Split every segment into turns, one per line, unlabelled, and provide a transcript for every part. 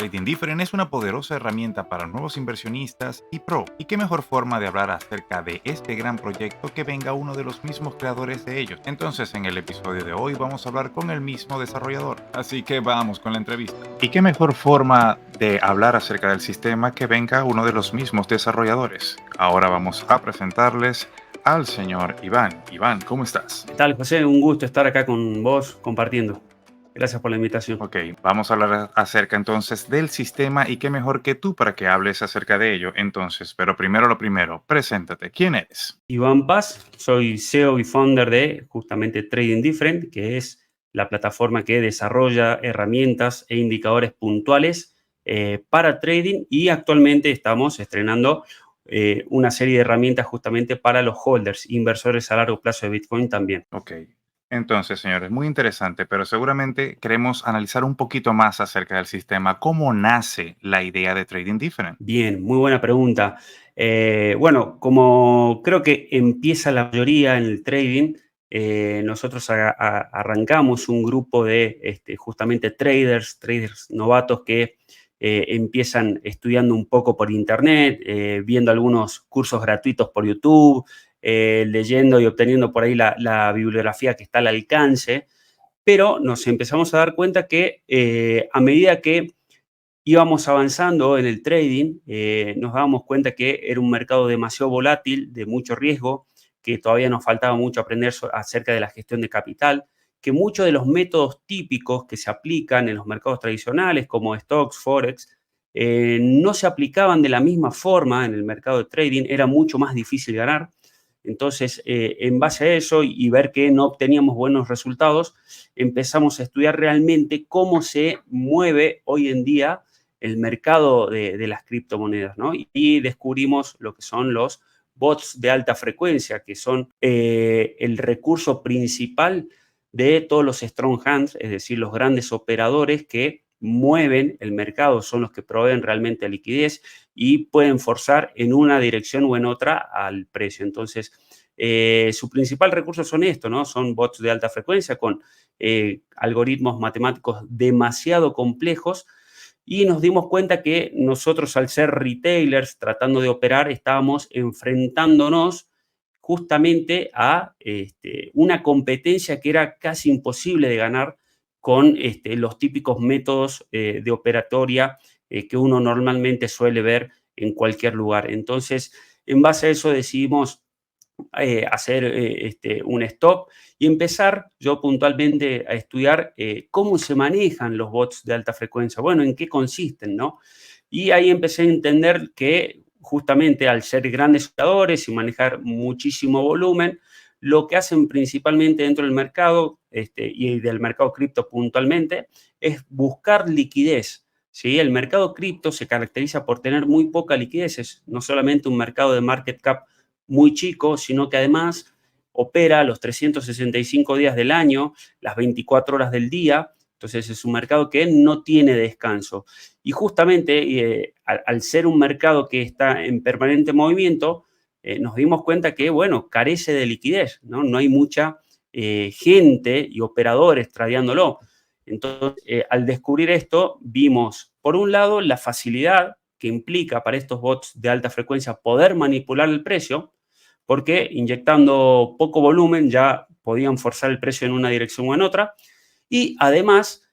Trading Different es una poderosa herramienta para nuevos inversionistas y pro. ¿Y qué mejor forma de hablar acerca de este gran proyecto que venga uno de los mismos creadores de ellos? Entonces, en el episodio de hoy vamos a hablar con el mismo desarrollador. Así que vamos con la entrevista. ¿Y qué mejor forma de hablar acerca del sistema que venga uno de los mismos desarrolladores? Ahora vamos a presentarles al señor Iván. Iván, ¿cómo estás?
¿Qué tal, José? Un gusto estar acá con vos compartiendo. Gracias por la invitación.
Ok, vamos a hablar acerca entonces del sistema y qué mejor que tú para que hables acerca de ello. Entonces, pero primero lo primero, preséntate. ¿Quién eres?
Iván Paz, soy CEO y founder de justamente Trading Different, que es la plataforma que desarrolla herramientas e indicadores puntuales para trading, y actualmente estamos estrenando una serie de herramientas justamente para los holders, inversores a largo plazo de Bitcoin también.
Ok. Entonces, señores, muy interesante, pero seguramente queremos analizar un poquito más acerca del sistema. ¿Cómo nace la idea de Trading Different?
Bien, muy buena pregunta. Bueno, como creo que empieza la mayoría en el trading, nosotros arrancamos un grupo de justamente traders novatos que empiezan estudiando un poco por internet, viendo algunos cursos gratuitos por YouTube, leyendo y obteniendo por ahí la bibliografía que está al alcance, pero nos empezamos a dar cuenta que a medida que íbamos avanzando en el trading, nos dábamos cuenta que era un mercado demasiado volátil, de mucho riesgo, que todavía nos faltaba mucho aprender acerca de la gestión de capital, que muchos de los métodos típicos que se aplican en los mercados tradicionales, como stocks, forex, no se aplicaban de la misma forma en el mercado de trading, era mucho más difícil ganar. Entonces, en base a eso y ver que no obteníamos buenos resultados, empezamos a estudiar realmente cómo se mueve hoy en día el mercado de las criptomonedas, ¿no? Y descubrimos lo que son los bots de alta frecuencia, que son el recurso principal de todos los strong hands, es decir, los grandes operadores que mueven el mercado, son los que proveen realmente liquidez y pueden forzar en una dirección o en otra al precio. Entonces, su principal recurso son estos, ¿no? Son bots de alta frecuencia con algoritmos matemáticos demasiado complejos, y nos dimos cuenta que nosotros, al ser retailers tratando de operar, estábamos enfrentándonos justamente a una competencia que era casi imposible de ganar con los típicos métodos de operatoria que uno normalmente suele ver en cualquier lugar. Entonces, en base a eso decidimos hacer un stop y empezar yo puntualmente a estudiar cómo se manejan los bots de alta frecuencia, bueno, en qué consisten, ¿no? Y ahí empecé a entender que justamente al ser grandes operadores y manejar muchísimo volumen, lo que hacen principalmente dentro del mercado y del mercado cripto puntualmente es buscar liquidez. ¿Sí? El mercado cripto se caracteriza por tener muy poca liquidez, es no solamente un mercado de market cap muy chico, sino que además opera los 365 días del año, las 24 horas del día. Entonces es un mercado que no tiene descanso. Y justamente al ser un mercado que está en permanente movimiento, nos dimos cuenta que, bueno, carece de liquidez, ¿no? No hay mucha gente y operadores tradeándolo. Entonces, al descubrir esto, vimos, por un lado, la facilidad que implica para estos bots de alta frecuencia poder manipular el precio, porque inyectando poco volumen ya podían forzar el precio en una dirección o en otra, y además,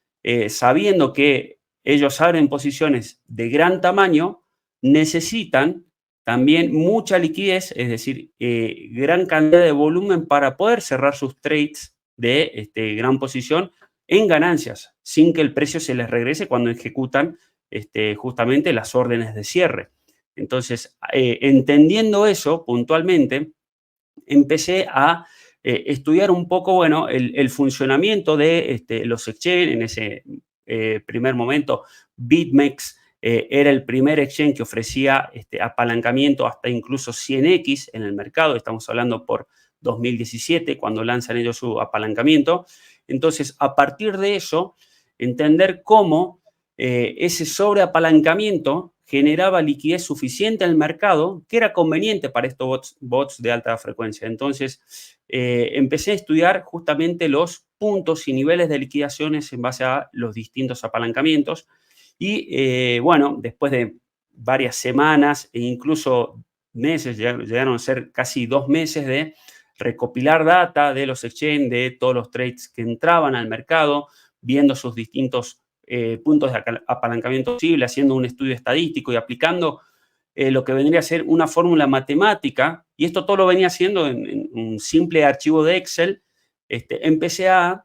sabiendo que ellos abren posiciones de gran tamaño, necesitan también mucha liquidez, es decir, gran cantidad de volumen para poder cerrar sus trades de gran posición en ganancias, sin que el precio se les regrese cuando ejecutan justamente las órdenes de cierre. Entonces, entendiendo eso puntualmente, empecé a estudiar un poco, bueno, el funcionamiento de los exchange. En ese primer momento, BitMEX era el primer exchange que ofrecía apalancamiento hasta incluso 100x en el mercado. Estamos hablando por 2017, cuando lanzan ellos su apalancamiento. Entonces, a partir de eso, entender cómo ese sobreapalancamiento generaba liquidez suficiente en el mercado que era conveniente para estos bots de alta frecuencia. Entonces, empecé a estudiar justamente los puntos y niveles de liquidaciones en base a los distintos apalancamientos, Y bueno, después de varias semanas e incluso meses, llegaron a ser casi 2 meses de recopilar data de los exchanges, de todos los trades que entraban al mercado, viendo sus distintos puntos de apalancamiento posible, haciendo un estudio estadístico y aplicando lo que vendría a ser una fórmula matemática, y esto todo lo venía haciendo en un simple archivo de Excel. Empecé a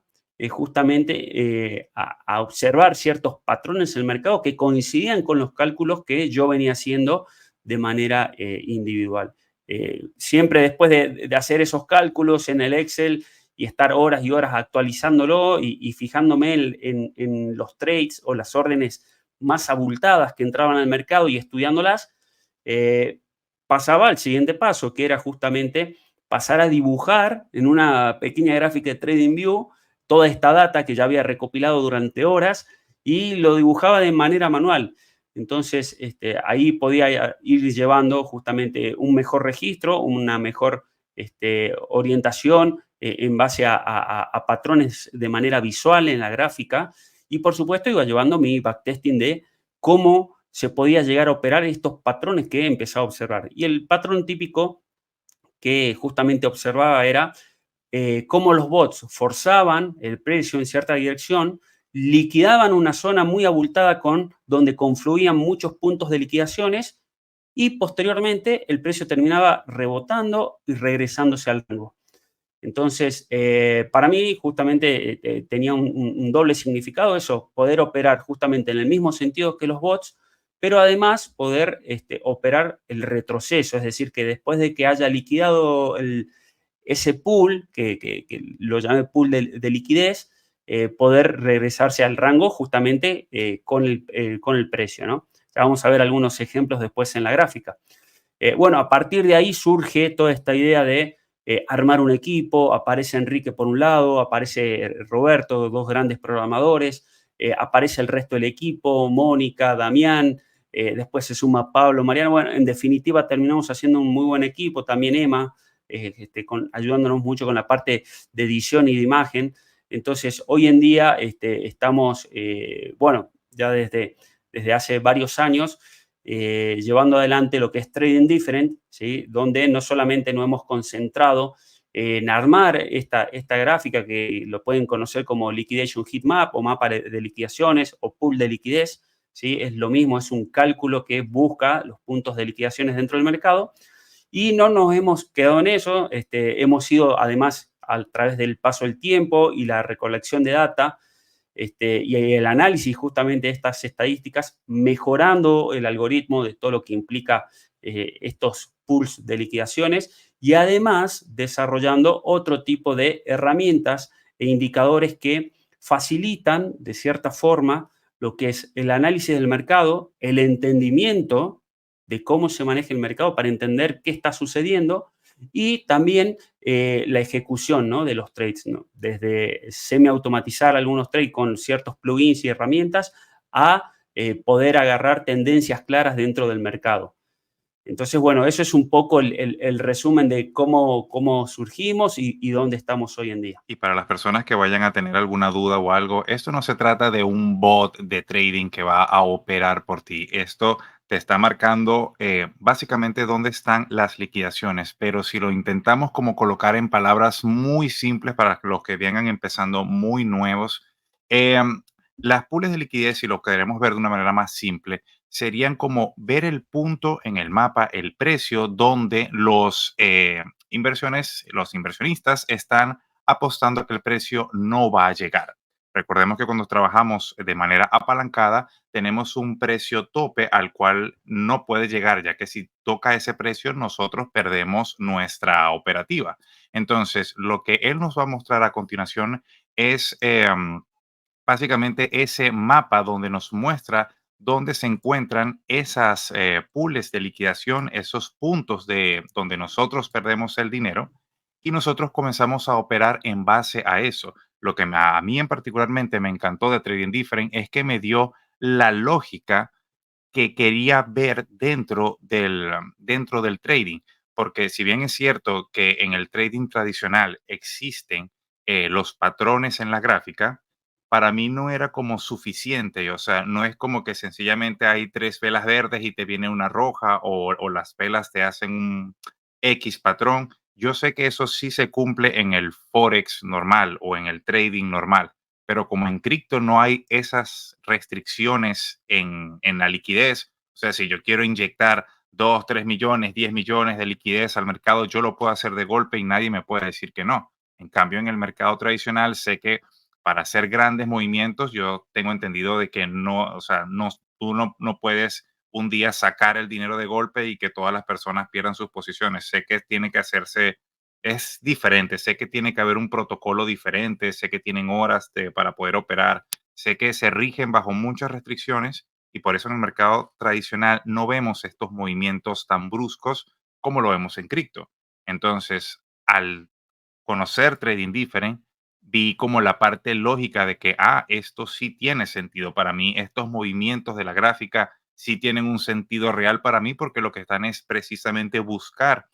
justamente a observar ciertos patrones en el mercado que coincidían con los cálculos que yo venía haciendo de manera individual. Siempre después de hacer esos cálculos en el Excel y estar horas y horas actualizándolo y fijándome en los trades o las órdenes más abultadas que entraban al mercado y estudiándolas, pasaba al siguiente paso, que era justamente pasar a dibujar en una pequeña gráfica de TradingView toda esta data que ya había recopilado durante horas y lo dibujaba de manera manual. Entonces, ahí podía ir llevando justamente un mejor registro, una mejor orientación en base a patrones de manera visual en la gráfica, y por supuesto iba llevando mi backtesting de cómo se podía llegar a operar estos patrones que empezaba a observar. Y el patrón típico que justamente observaba era cómo los bots forzaban el precio en cierta dirección, liquidaban una zona muy abultada donde confluían muchos puntos de liquidaciones, y posteriormente el precio terminaba rebotando y regresándose al rango. Entonces, para mí justamente tenía un doble significado eso, poder operar justamente en el mismo sentido que los bots, pero además poder operar el retroceso, es decir, que después de que haya liquidado ese pool, que lo llamé pool de liquidez, poder regresarse al rango justamente con el precio, ¿no? Ya vamos a ver algunos ejemplos después en la gráfica. Bueno, a partir de ahí surge toda esta idea de armar un equipo. Aparece Enrique por un lado, aparece Roberto, dos grandes programadores, aparece el resto del equipo, Mónica, Damián, después se suma Pablo, Mariano. Bueno, en definitiva terminamos haciendo un muy buen equipo, también Emma, ayudándonos mucho con la parte de edición y de imagen. Entonces, hoy en día estamos, bueno, ya desde hace varios años, llevando adelante lo que es Trading Different, ¿sí? Donde no solamente nos hemos concentrado en armar esta gráfica que lo pueden conocer como Liquidation Heat Map o mapa de liquidaciones o pool de liquidez, ¿sí? Es lo mismo, es un cálculo que busca los puntos de liquidaciones dentro del mercado, y no nos hemos quedado en eso. Hemos ido además a través del paso del tiempo y la recolección de data, y el análisis justamente de estas estadísticas, mejorando el algoritmo de todo lo que implica estos pools de liquidaciones, y además desarrollando otro tipo de herramientas e indicadores que facilitan de cierta forma lo que es el análisis del mercado, el entendimiento de cómo se maneja el mercado para entender qué está sucediendo, y también la ejecución, ¿no?, de los trades, ¿no? Desde semiautomatizar algunos trades con ciertos plugins y herramientas a poder agarrar tendencias claras dentro del mercado. Entonces, bueno, eso es un poco el resumen de cómo surgimos y dónde estamos hoy en día.
Y para las personas que vayan a tener alguna duda o algo, esto no se trata de un bot de trading que va a operar por ti. Esto te está marcando básicamente dónde están las liquidaciones, pero si lo intentamos como colocar en palabras muy simples para los que vengan empezando muy nuevos, las pools de liquidez, si lo queremos ver de una manera más simple, serían como ver el punto en el mapa, el precio donde los inversionistas están apostando a que el precio no va a llegar. Recordemos que cuando trabajamos de manera apalancada, tenemos un precio tope al cual no puede llegar, ya que si toca ese precio, nosotros perdemos nuestra operativa. Entonces, lo que él nos va a mostrar a continuación es básicamente ese mapa donde nos muestra dónde se encuentran esas pools de liquidación, esos puntos de donde nosotros perdemos el dinero, y nosotros comenzamos a operar en base a eso. Lo que a mí en particularmente me encantó de Trading Different es que me dio la lógica que quería ver dentro del trading, porque si bien es cierto que en el trading tradicional existen los patrones en la gráfica, para mí no era como suficiente, o sea, no es como que sencillamente hay 3 velas verdes y te viene una roja o las velas te hacen un X patrón. Yo sé que eso sí se cumple en el forex normal o en el trading normal, pero como en cripto no hay esas restricciones en la liquidez, o sea, si yo quiero inyectar 2, 3 millones, 10 millones de liquidez al mercado, yo lo puedo hacer de golpe y nadie me puede decir que no. En cambio, en el mercado tradicional sé que para hacer grandes movimientos, yo tengo entendido de que no, o sea, no, tú no puedes un día sacar el dinero de golpe y que todas las personas pierdan sus posiciones. Sé que tiene que hacerse, es diferente, sé que tiene que haber un protocolo diferente, sé que tienen horas para poder operar, sé que se rigen bajo muchas restricciones y por eso en el mercado tradicional no vemos estos movimientos tan bruscos como lo vemos en cripto. Entonces, al conocer Trading Different, vi como la parte lógica de que, esto sí tiene sentido para mí, estos movimientos de la gráfica sí tienen un sentido real para mí porque lo que están es precisamente buscar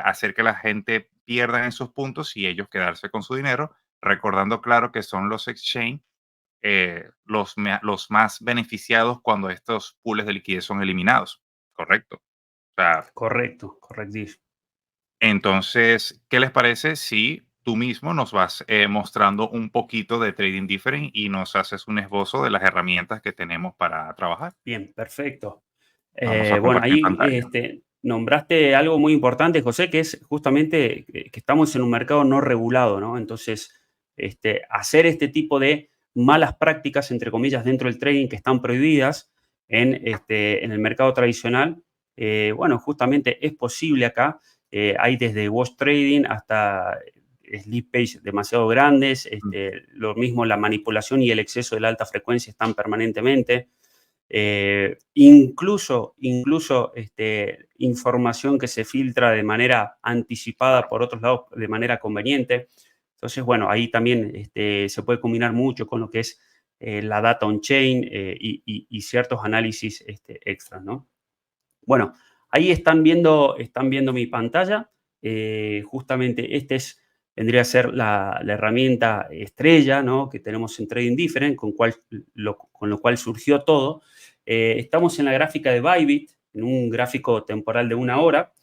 hacer que la gente pierda esos puntos y ellos quedarse con su dinero, recordando claro que son los exchange los más beneficiados cuando estos pools de liquidez son eliminados, ¿correcto? O sea,
Correcto, correctísimo.
entonces, ¿qué les parece si tú mismo nos vas mostrando un poquito de Trading Different y nos haces un esbozo de las herramientas que tenemos para trabajar?
Bien, perfecto.
Vamos a
Bueno,
compartir
ahí
pantalla.
nombraste algo muy importante, José, que es justamente que estamos en un mercado no regulado, ¿no? Entonces, hacer este tipo de malas prácticas, entre comillas, dentro del trading que están prohibidas en el mercado tradicional, bueno, justamente es posible acá. Hay desde wash trading hasta sleep page demasiado grandes,
Mm,
lo mismo la manipulación y el exceso de la alta frecuencia están permanentemente. Incluso información que se filtra de manera anticipada por otros lados de manera conveniente. Entonces, bueno, ahí también se puede combinar mucho con lo que es la data on-chain y ciertos análisis extras, ¿no? Bueno, ahí están viendo mi pantalla. Justamente vendría a ser la herramienta estrella, ¿no?, que tenemos en Trading Different, con lo cual surgió todo. Estamos en la gráfica de Bybit, en un gráfico temporal de 1 hora,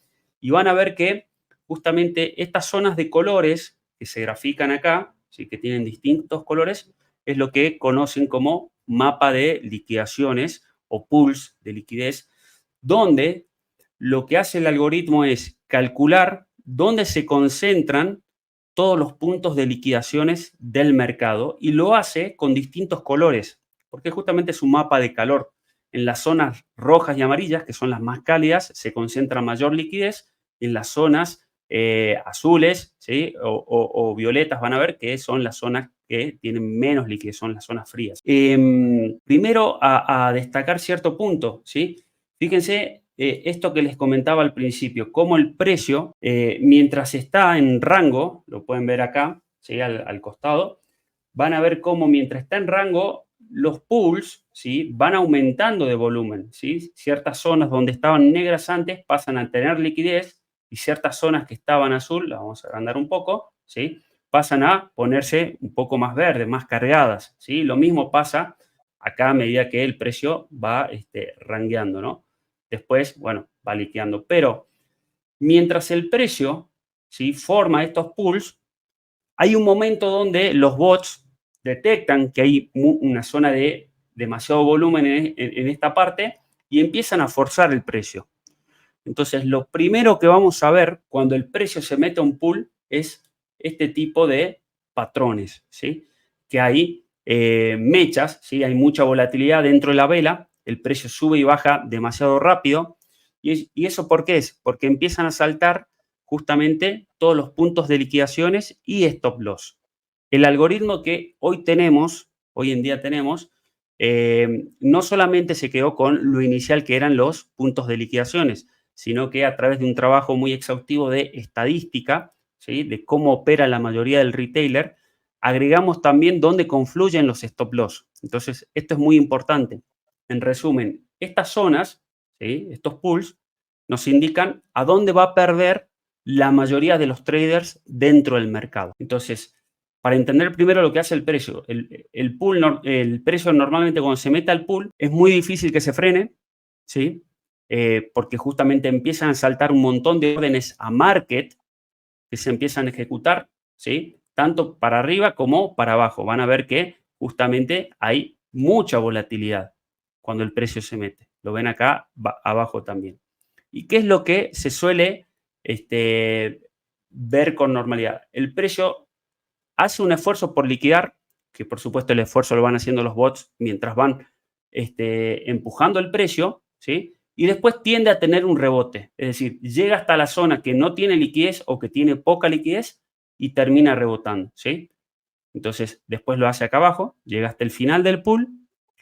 y van a ver que justamente estas zonas de colores que se grafican acá, ¿sí?, que tienen distintos colores, es lo que conocen como mapa de liquidaciones o pools de liquidez, donde lo que hace el algoritmo es calcular dónde se concentran todos los puntos de liquidaciones del mercado y lo hace con distintos colores, porque justamente es un mapa de calor. En las zonas rojas y amarillas, que son las más cálidas, se concentra mayor liquidez. En las zonas azules, ¿sí?, o violetas, van a ver que son las zonas que tienen menos liquidez, son las zonas frías. Primero, a destacar cierto punto, ¿sí? Fíjense esto que les comentaba al principio, cómo el precio, mientras está en rango, lo pueden ver acá, ¿sí?, al costado, van a ver cómo mientras está en rango, los pools, ¿sí?, van aumentando de volumen, ¿sí? Ciertas zonas donde estaban negras antes pasan a tener liquidez y ciertas zonas que estaban azul, la vamos a agrandar un poco, ¿sí?, pasan a ponerse un poco más verdes, más cargadas, ¿sí? Lo mismo pasa acá a medida que el precio va rangueando, ¿no? Después, bueno, va liqueando. Pero mientras el precio, ¿sí?, forma estos pools, hay un momento donde los bots detectan que hay una zona de demasiado volumen en esta parte y empiezan a forzar el precio. Entonces, lo primero que vamos a ver cuando el precio se mete a un pool es este tipo de patrones, ¿sí? Que hay mechas, ¿sí? Hay mucha volatilidad dentro de la vela, el precio sube y baja demasiado rápido. ¿Y eso por qué es? Porque empiezan a saltar justamente todos los puntos de liquidaciones y stop loss. El algoritmo que hoy en día tenemos, no solamente se quedó con lo inicial que eran los puntos de liquidaciones, sino que a través de un trabajo muy exhaustivo de estadística, ¿sí?, de cómo opera la mayoría del retailer, agregamos también dónde confluyen los stop loss. Entonces, esto es muy importante. En resumen, estas zonas, ¿sí?, estos pools, nos indican a dónde va a perder la mayoría de los traders dentro del mercado. Entonces, para entender primero lo que hace el precio. El precio normalmente cuando se mete al pool es muy difícil que se frene, ¿sí? Porque justamente empiezan a saltar un montón de órdenes a market que se empiezan a ejecutar, ¿sí? Tanto para arriba como para abajo. Van a ver que justamente hay mucha volatilidad cuando el precio se mete. Lo ven acá abajo también. ¿Y qué es lo que se suele ver con normalidad? El precio hace un esfuerzo por liquidar, que por supuesto el esfuerzo lo van haciendo los bots mientras van empujando el precio, ¿sí? Y después tiende a tener un rebote, es decir, llega hasta la zona que no tiene liquidez o que tiene poca liquidez y termina rebotando, ¿sí? Entonces, después lo hace acá abajo, llega hasta el final del pool,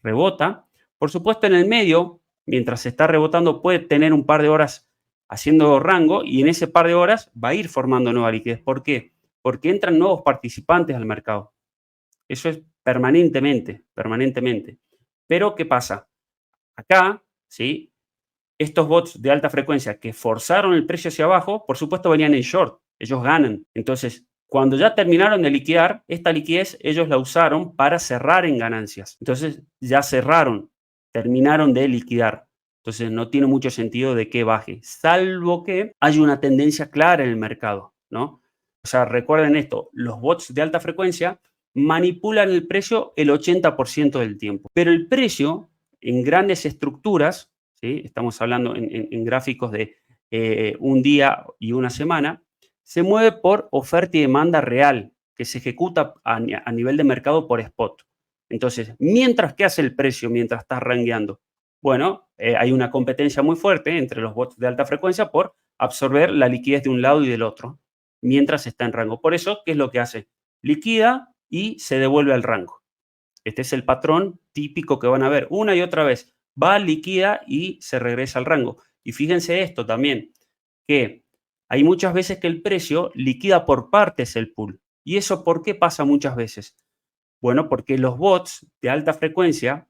rebota. Por supuesto, en el medio, mientras se está rebotando, puede tener un par de horas haciendo rango y en ese par de horas va a ir formando nueva liquidez. ¿Por qué? Porque entran nuevos participantes al mercado. Eso es permanentemente, permanentemente. Pero, ¿qué pasa? Acá, ¿sí? Estos bots de alta frecuencia que forzaron el precio hacia abajo, por supuesto venían en short, ellos ganan. Entonces, cuando ya terminaron de liquidar, esta liquidez ellos la usaron para cerrar en ganancias. Entonces, ya cerraron, terminaron de liquidar. Entonces, no tiene mucho sentido de que baje, salvo que haya una tendencia clara en el mercado, ¿no? O sea, recuerden esto, los bots de alta frecuencia manipulan el precio el 80% del tiempo, pero el precio en grandes estructuras, ¿sí? Estamos hablando en gráficos de un día y una semana, se mueve por oferta y demanda real, que se ejecuta a nivel de mercado por spot. Entonces, mientras que hace el precio mientras estás rangueando, bueno, hay una competencia muy fuerte entre los bots de alta frecuencia por absorber la liquidez de un lado y del otro, mientras está en rango. Por eso, ¿qué es lo que hace? Liquida y se devuelve al rango. Este es el patrón típico que van a ver una y otra vez. Va, liquida y se regresa al rango. Y fíjense esto también, que hay muchas veces que el precio liquida por partes el pool. ¿Y eso por qué pasa muchas veces? Bueno, porque los bots de alta frecuencia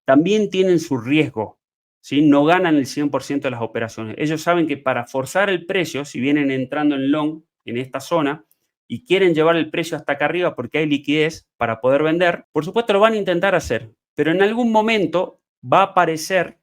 también tienen su riesgo, ¿sí? No ganan el 100% de las operaciones. Ellos saben que para forzar el precio, si vienen entrando en long en esta zona y quieren llevar el precio hasta acá arriba porque hay liquidez para poder vender, por supuesto lo van a intentar hacer, pero en algún momento va a aparecer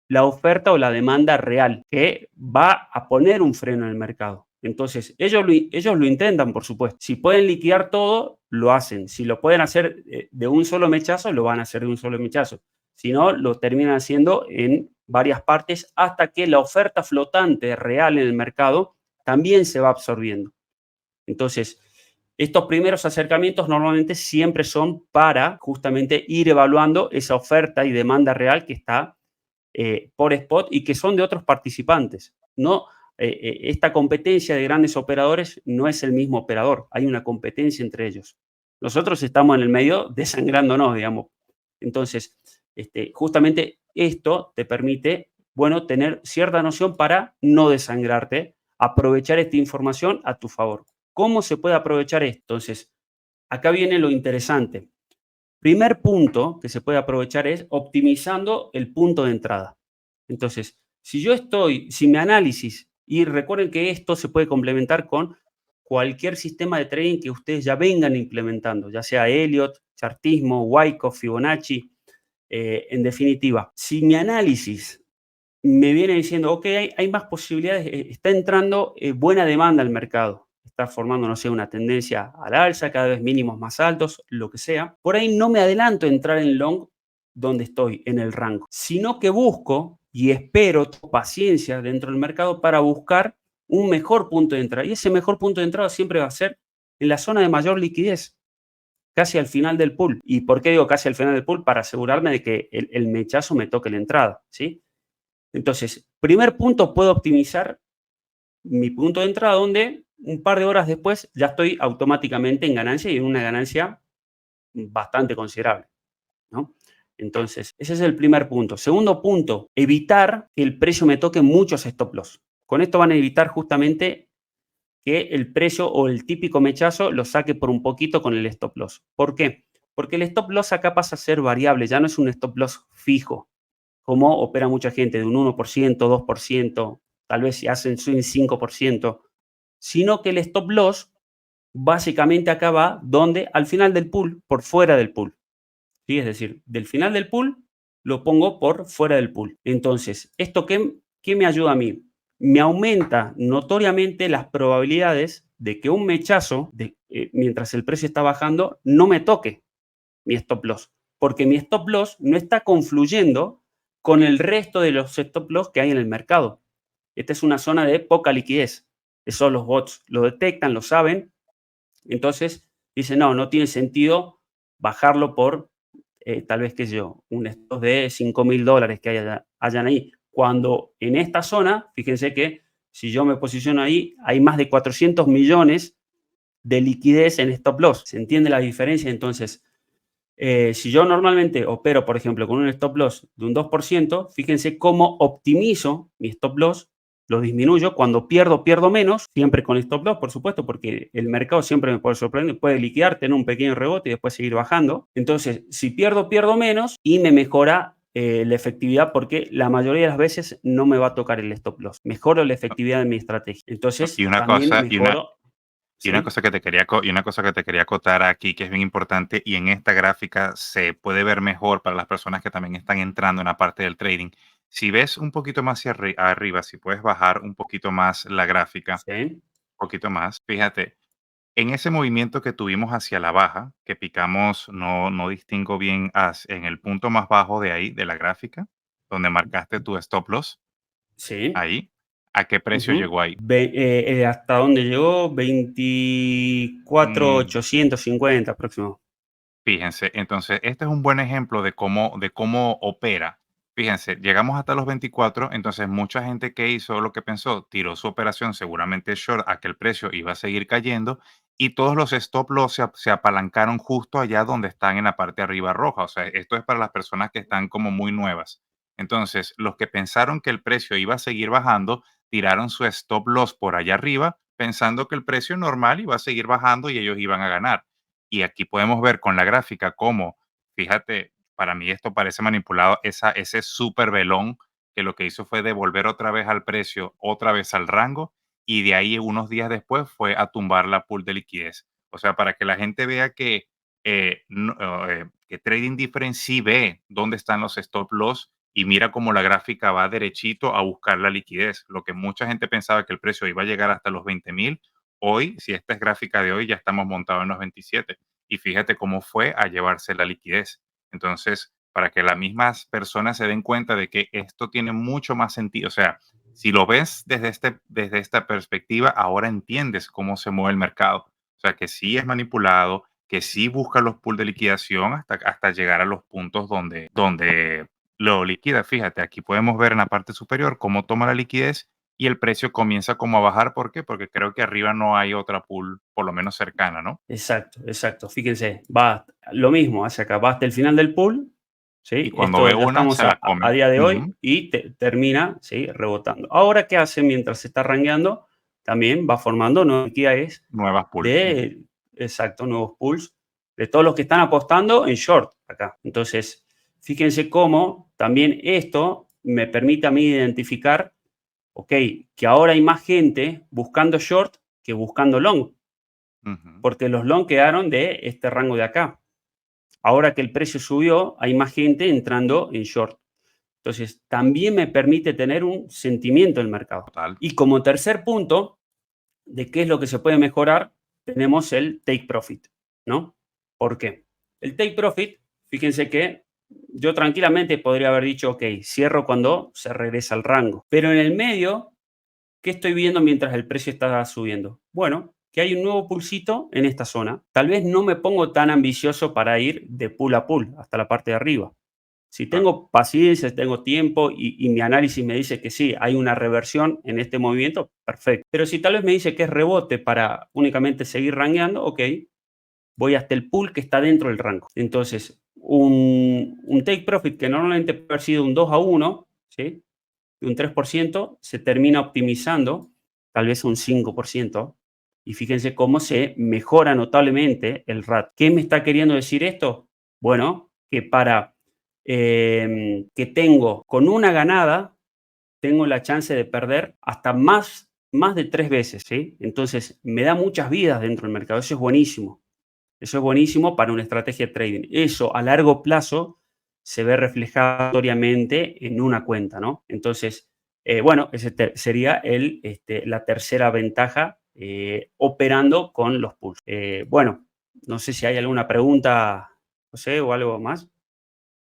la oferta o la demanda real que va a poner un freno en el mercado. Entonces, ellos lo intentan, por supuesto. Si pueden liquidar todo, lo hacen. Si lo pueden hacer de un solo mechazo, lo van a hacer de un solo mechazo. Si no, lo terminan haciendo en varias partes hasta que la oferta flotante real en el mercado también se va absorbiendo. Entonces, estos primeros acercamientos normalmente siempre son para justamente ir evaluando esa oferta y demanda real que está por spot y que son de otros participantes. No, esta competencia de grandes operadores no es el mismo operador, hay una competencia entre ellos. Nosotros estamos en el medio desangrándonos, digamos. Entonces, justamente esto te permite, bueno, tener cierta noción para no desangrarte, aprovechar esta información a tu favor. ¿Cómo se puede aprovechar esto? Entonces, acá viene lo interesante. Primer punto que se puede aprovechar es optimizando el punto de entrada. Entonces, si mi análisis, y recuerden que esto se puede complementar con cualquier sistema de trading que ustedes ya vengan implementando, ya sea Elliott, Chartismo, Wyckoff, Fibonacci, en definitiva. Si mi análisis me viene diciendo, ok, hay más posibilidades, está entrando buena demanda al mercado, está formando, no sé, una tendencia al alza, cada vez mínimos más altos, lo que sea. Por ahí no me adelanto a entrar en long donde estoy, en el rango, sino que busco y espero paciencia dentro del mercado para buscar un mejor punto de entrada. Y ese mejor punto de entrada siempre va a ser en la zona de mayor liquidez, casi al final del pool. ¿Y por qué digo casi al final del pool? Para asegurarme de que el mechazo me toque la entrada, ¿sí? Entonces, primer punto, puedo optimizar mi punto de entrada donde un par de horas después ya estoy automáticamente en ganancia y en una ganancia bastante considerable, ¿no? Entonces, ese es el primer punto. Segundo punto, evitar que el precio me toque muchos stop loss. Con esto van a evitar justamente que el precio o el típico mechazo lo saque por un poquito con el stop loss. ¿Por qué? Porque el stop loss acá pasa a ser variable, ya no es un stop loss fijo, como opera mucha gente, de un 1%, 2%, tal vez si hacen swing 5%, sino que el stop loss básicamente acá va donde al final del pool, por fuera del pool. ¿Sí? Es decir, del final del pool lo pongo por fuera del pool. Entonces, ¿esto qué me ayuda a mí? Me aumenta notoriamente las probabilidades de que un mechazo, mientras el precio está bajando, no me toque mi stop loss, porque mi stop loss no está confluyendo con el resto de los stop loss que hay en el mercado. Esta es una zona de poca liquidez. Eso los bots lo detectan, lo saben. Entonces dicen, no, no tiene sentido bajarlo por tal vez, qué sé yo, un stop de $5.000 que hayan ahí. Cuando en esta zona, fíjense que si yo me posiciono ahí, hay más de 400 millones de liquidez en stop loss. ¿Se entiende la diferencia? Entonces, si yo normalmente opero, por ejemplo, con un stop loss de un 2%, fíjense cómo optimizo mi stop loss, lo disminuyo. Cuando pierdo, pierdo menos, siempre con stop loss, por supuesto, porque el mercado siempre me puede sorprender, puede liquidar, tener un pequeño rebote y después seguir bajando. Entonces, si pierdo, pierdo menos y me mejora la efectividad, porque la mayoría de las veces no me va a tocar el stop loss. Mejoro la efectividad de mi estrategia.
Y
Entonces,
una
también
cosa,
mejoro,
y una
¿sí?
cosa que te quería, y una cosa que te quería acotar aquí, que es bien importante, y en esta gráfica se puede ver mejor para las personas que también están entrando en la parte del trading. Si ves un poquito más hacia arriba, si puedes bajar un poquito más la gráfica,
¿Sí?
un poquito más, fíjate, en ese movimiento que tuvimos hacia la baja, que picamos, no distingo bien en el punto más bajo de ahí, de la gráfica, donde marcaste tu stop loss,
¿Sí?
ahí, ¿a qué precio
Ujú.
llegó ahí?
¿Hasta dónde llegó? 24.850 próximo.
Fíjense, entonces este es un buen ejemplo de cómo opera. Fíjense, llegamos hasta los 24, entonces mucha gente que hizo lo que pensó, tiró su operación seguramente short a que el precio iba a seguir cayendo y todos los stop loss se apalancaron justo allá donde están en la parte arriba roja. O sea, esto es para las personas que están como muy nuevas. Entonces, los que pensaron que el precio iba a seguir bajando, tiraron su stop loss por allá arriba pensando que el precio normal iba a seguir bajando y ellos iban a ganar. Y aquí podemos ver con la gráfica cómo, fíjate, para mí esto parece manipulado, ese super velón que lo que hizo fue devolver otra vez al precio, otra vez al rango, y de ahí unos días después fue a tumbar la pool de liquidez. O sea, para que la gente vea que Trading Difference sí ve dónde están los stop loss y mira cómo la gráfica va derechito a buscar la liquidez. Lo que mucha gente pensaba que el precio iba a llegar hasta los 20.000, hoy, si esta es gráfica de hoy, ya estamos montados en los 27 y fíjate cómo fue a llevarse la liquidez. Entonces, para que las mismas personas se den cuenta de que esto tiene mucho más sentido, o sea, si lo ves desde esta perspectiva, ahora entiendes cómo se mueve el mercado. O sea, que sí es manipulado, que sí busca los pools de liquidación hasta llegar a los puntos donde lo liquida. Fíjate, aquí podemos ver en la parte superior cómo toma la liquidez y el precio comienza como a bajar. ¿Por qué? Porque creo que arriba no hay otra pool, por lo menos cercana, ¿no?
Exacto, exacto. Fíjense, va lo mismo hacia acá, va hasta el final del pool,
Y
¿sí?
cuando
Esto
ve
ya
una,
estamos
se
a,
la come.
día de hoy
Ujú.
y termina, ¿sí? Rebotando. Ahora, ¿qué hace mientras se está rangueando? También va formando nuevas liquidez
Nuevas pools. Ujú.
de, exacto, nuevos pools de todos los que están apostando en short acá. Entonces, fíjense cómo también esto me permite a mí identificar, ok, que ahora hay más gente buscando short que buscando long,
Ujú.
porque los long quedaron de este rango de acá. Ahora que el precio subió, hay más gente entrando en short. Entonces, también me permite tener un sentimiento del mercado.
Total.
Y como tercer punto de qué es lo que se puede mejorar, tenemos el take profit, ¿no? ¿Por qué? El take profit, fíjense que yo tranquilamente podría haber dicho, ok, cierro cuando se regresa al rango. Pero en el medio, ¿qué estoy viendo mientras el precio está subiendo? Bueno, que hay un nuevo pulsito en esta zona. Tal vez no me pongo tan ambicioso para ir de pool a pool hasta la parte de arriba. Si
Claro.
tengo paciencia, tengo tiempo y mi análisis me dice que sí, hay una reversión en este movimiento, perfecto. Pero si tal vez me dice que es rebote para únicamente seguir rangueando, ok, voy hasta el pool que está dentro del rango. Entonces, un take profit que normalmente puede haber sido un 2-1, ¿sí? De un 3% se termina optimizando tal vez un 5%. Y fíjense cómo se mejora notablemente el RAT. ¿Qué me está queriendo decir esto? Bueno, que para que tengo con una ganada, tengo la chance de perder hasta más más de 3 veces, ¿sí? Entonces, me da muchas vidas dentro del mercado. Eso es buenísimo. Eso es buenísimo para una estrategia de trading. Eso a largo plazo se ve reflejado notoriamente en una cuenta, ¿no? Entonces, bueno, ese sería la tercera ventaja operando con los pools. Bueno, no sé si hay alguna pregunta, José, o algo más.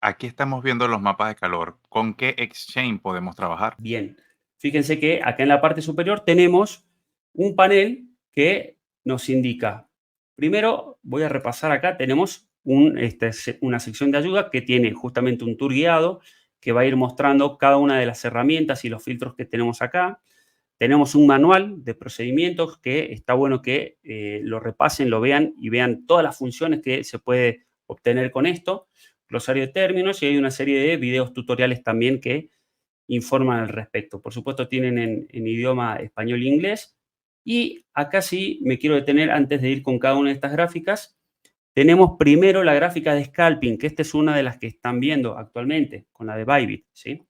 Aquí estamos viendo los mapas de calor. ¿Con qué exchange podemos trabajar?
Bien, fíjense que acá en la parte superior tenemos un panel que nos indica, primero voy a repasar acá, tenemos una sección de ayuda que tiene justamente un tour guiado que va a ir mostrando cada una de las herramientas y los filtros que tenemos acá. Tenemos un manual de procedimientos que está bueno que lo repasen, lo vean y vean todas las funciones que se puede obtener con esto. Glosario de términos y hay una serie de videos tutoriales también que informan al respecto. Por supuesto, tienen en idioma español e inglés. Y acá sí me quiero detener antes de ir con cada una de estas gráficas. Tenemos primero la gráfica de scalping, que esta es una de las que están viendo actualmente, con la de Bybit, ¿sí?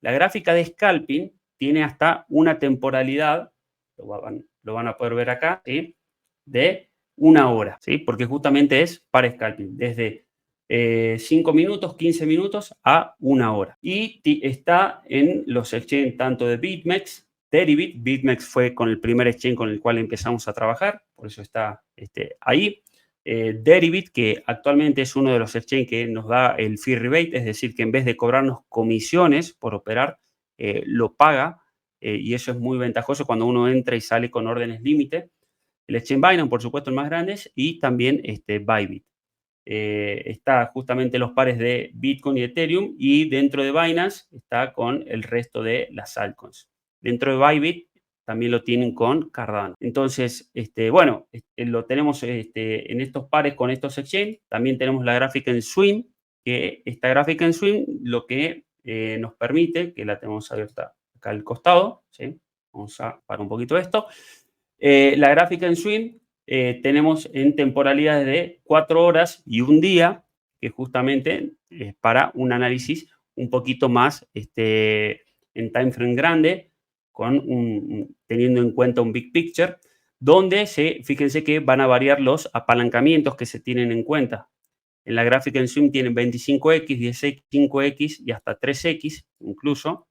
La gráfica de scalping tiene hasta una temporalidad, lo van a poder ver acá, ¿sí? De 1 hora, ¿sí? Porque justamente es para scalping, desde 5 minutos, 15 minutos a 1 hora. Y está en los exchanges tanto de BitMEX, Deribit. BitMEX fue con el primer exchange con el cual empezamos a trabajar, por eso está ahí. Deribit, que actualmente es uno de los exchanges que nos da el fee rebate, es decir, que en vez de cobrarnos comisiones por operar, lo paga, y eso es muy ventajoso cuando uno entra y sale con órdenes límite. El exchange Binance, por supuesto, el más grande, y también Bybit. Está justamente los pares de Bitcoin y Ethereum, y dentro de Binance está con el resto de las altcoins. Dentro de Bybit también lo tienen con Cardano. Entonces, bueno, lo tenemos en estos pares con estos exchanges. También tenemos la gráfica en swing, que esta gráfica en swing lo que nos permite, que la tenemos abierta acá al costado, ¿sí? Vamos a parar un poquito esto. La gráfica en swing tenemos en temporalidades de 4 horas y un día, que justamente es para un análisis un poquito más en time frame grande, teniendo en cuenta un big picture, donde fíjense que van a variar los apalancamientos que se tienen en cuenta. En la gráfica en swing tienen 25x, 10x, 5x y hasta 3x incluso.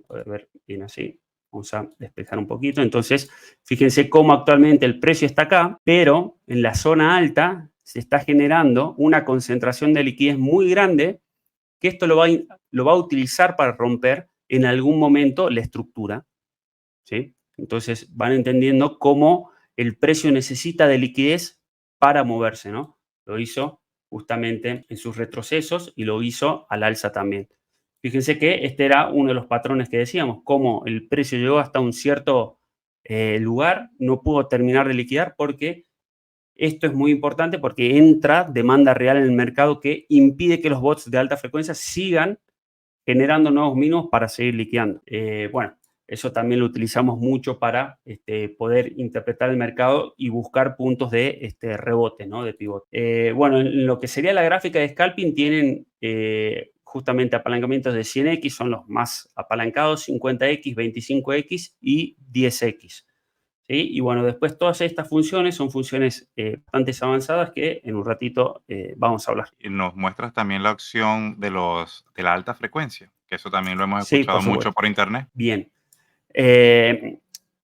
Poder ver bien así. Vamos a despejar un poquito. Entonces, fíjense cómo actualmente el precio está acá, pero en la zona alta se está generando una concentración de liquidez muy grande, que esto lo va a utilizar para romper en algún momento la estructura, ¿sí? Entonces, van entendiendo cómo el precio necesita de liquidez para moverse, ¿no? Lo hizo justamente en sus retrocesos y lo hizo al alza también. Fíjense que este era uno de los patrones que decíamos, cómo el precio llegó hasta un cierto lugar, no pudo terminar de liquidar porque esto es muy importante porque entra demanda real en el mercado que impide que los bots de alta frecuencia sigan generando nuevos mínimos para seguir liquidando. Bueno, eso también lo utilizamos mucho para poder interpretar el mercado y buscar puntos de rebote, ¿no? De pivote. Bueno, en lo que sería la gráfica de scalping tienen justamente apalancamientos de 100x, son los más apalancados, 50x, 25x y 10x. ¿Sí? Y bueno, después todas estas funciones son funciones bastante avanzadas que en un ratito vamos a hablar.
Y nos muestras también la opción de la alta frecuencia, que eso también lo hemos
Sí,
escuchado
por
mucho
supuesto.
por internet.
Bien.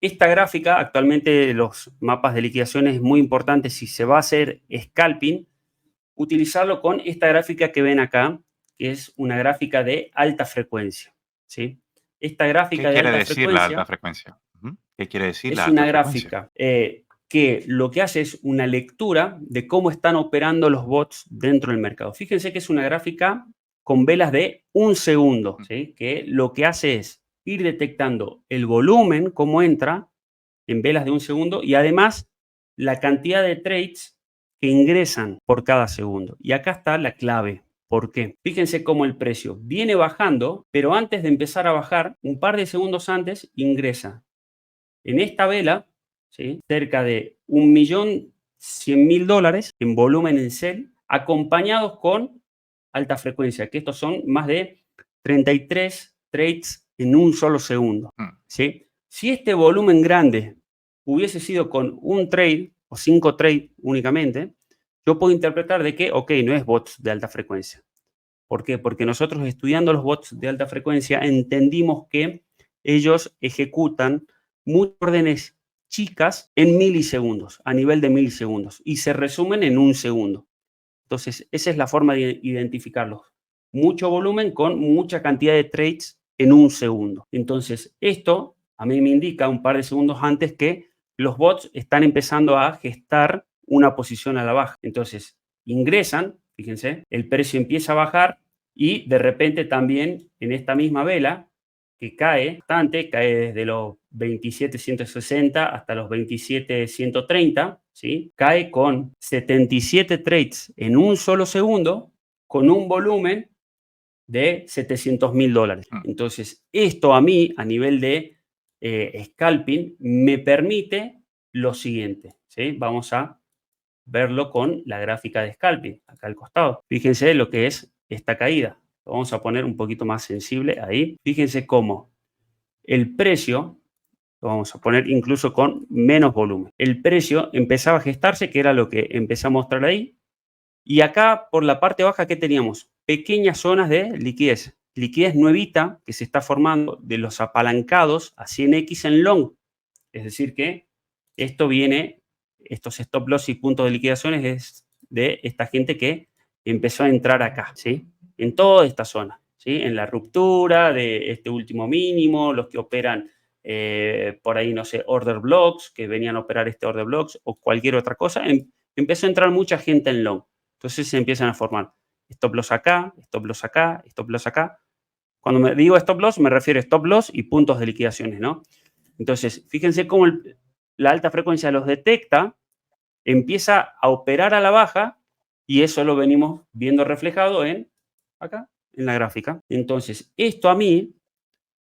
Esta gráfica, actualmente los mapas de liquidación es muy importante si se va a hacer scalping, utilizarlo con esta gráfica que ven acá, que es una gráfica de alta frecuencia, ¿sí? Esta
¿Qué
gráfica de
quiere
alta
decir la alta
frecuencia
frecuencia? Ujú. ¿Qué quiere decir la
es
alta
una
frecuencia?
gráfica que lo que hace es una lectura de cómo están operando los bots dentro del mercado. Fíjense que es una gráfica con velas de 1 segundo, ¿sí? Que lo que hace es ir detectando el volumen, cómo entra en velas de 1 segundo y además la cantidad de trades que ingresan por cada segundo. Y acá está la clave. ¿Por qué? Fíjense cómo el precio viene bajando, pero antes de empezar a bajar, un par de segundos antes, ingresa en esta vela, ¿sí? Cerca de $1.100.000 en volumen en sell, acompañados con alta frecuencia, que estos son más de 33 trades en un solo segundo,
Mm.
¿sí? Si este volumen grande hubiese sido con un trade o 5 trades únicamente, yo puedo interpretar de que, ok, no es bots de alta frecuencia. ¿Por qué? Porque nosotros estudiando los bots de alta frecuencia entendimos que ellos ejecutan muchas órdenes chicas en milisegundos, a nivel de milisegundos, y se resumen en un segundo. Entonces, esa es la forma de identificarlos. Mucho volumen con mucha cantidad de trades en un segundo. Entonces, esto a mí me indica un par de segundos antes que los bots están empezando a gestar una posición a la baja. Entonces, ingresan, fíjense, el precio empieza a bajar y de repente también en esta misma vela que cae bastante, cae desde los 27.160 hasta los 27.130, ¿sí? Cae con 77 trades en un solo segundo, con un volumen de $700.000. Entonces, esto a mí, a nivel de scalping, me permite lo siguiente, ¿sí? Vamos a verlo con la gráfica de scalping, acá al costado. Fíjense lo que es esta caída. Lo vamos a poner un poquito más sensible ahí. Fíjense cómo el precio, lo vamos a poner incluso con menos volumen. El precio empezaba a gestarse, que era lo que empecé a mostrar ahí. Y acá por la parte baja, ¿qué teníamos? Pequeñas zonas de liquidez. Liquidez nuevita que se está formando de los apalancados a 100x en long. Es decir que esto viene, estos stop loss y puntos de liquidaciones es de esta gente que empezó a entrar acá, ¿sí? En toda esta zona, ¿sí? En la ruptura de este último mínimo, los que operan por ahí, no sé, order blocks, que venían a operar este order blocks o cualquier otra cosa, empezó a entrar mucha gente en long. Entonces se empiezan a formar stop loss acá, stop loss acá, stop loss acá. Cuando me digo stop loss, me refiero a stop loss y puntos de liquidaciones, ¿no? Entonces, fíjense cómo la alta frecuencia los detecta, empieza a operar a la baja y eso lo venimos viendo reflejado acá, en la gráfica. Entonces, esto a mí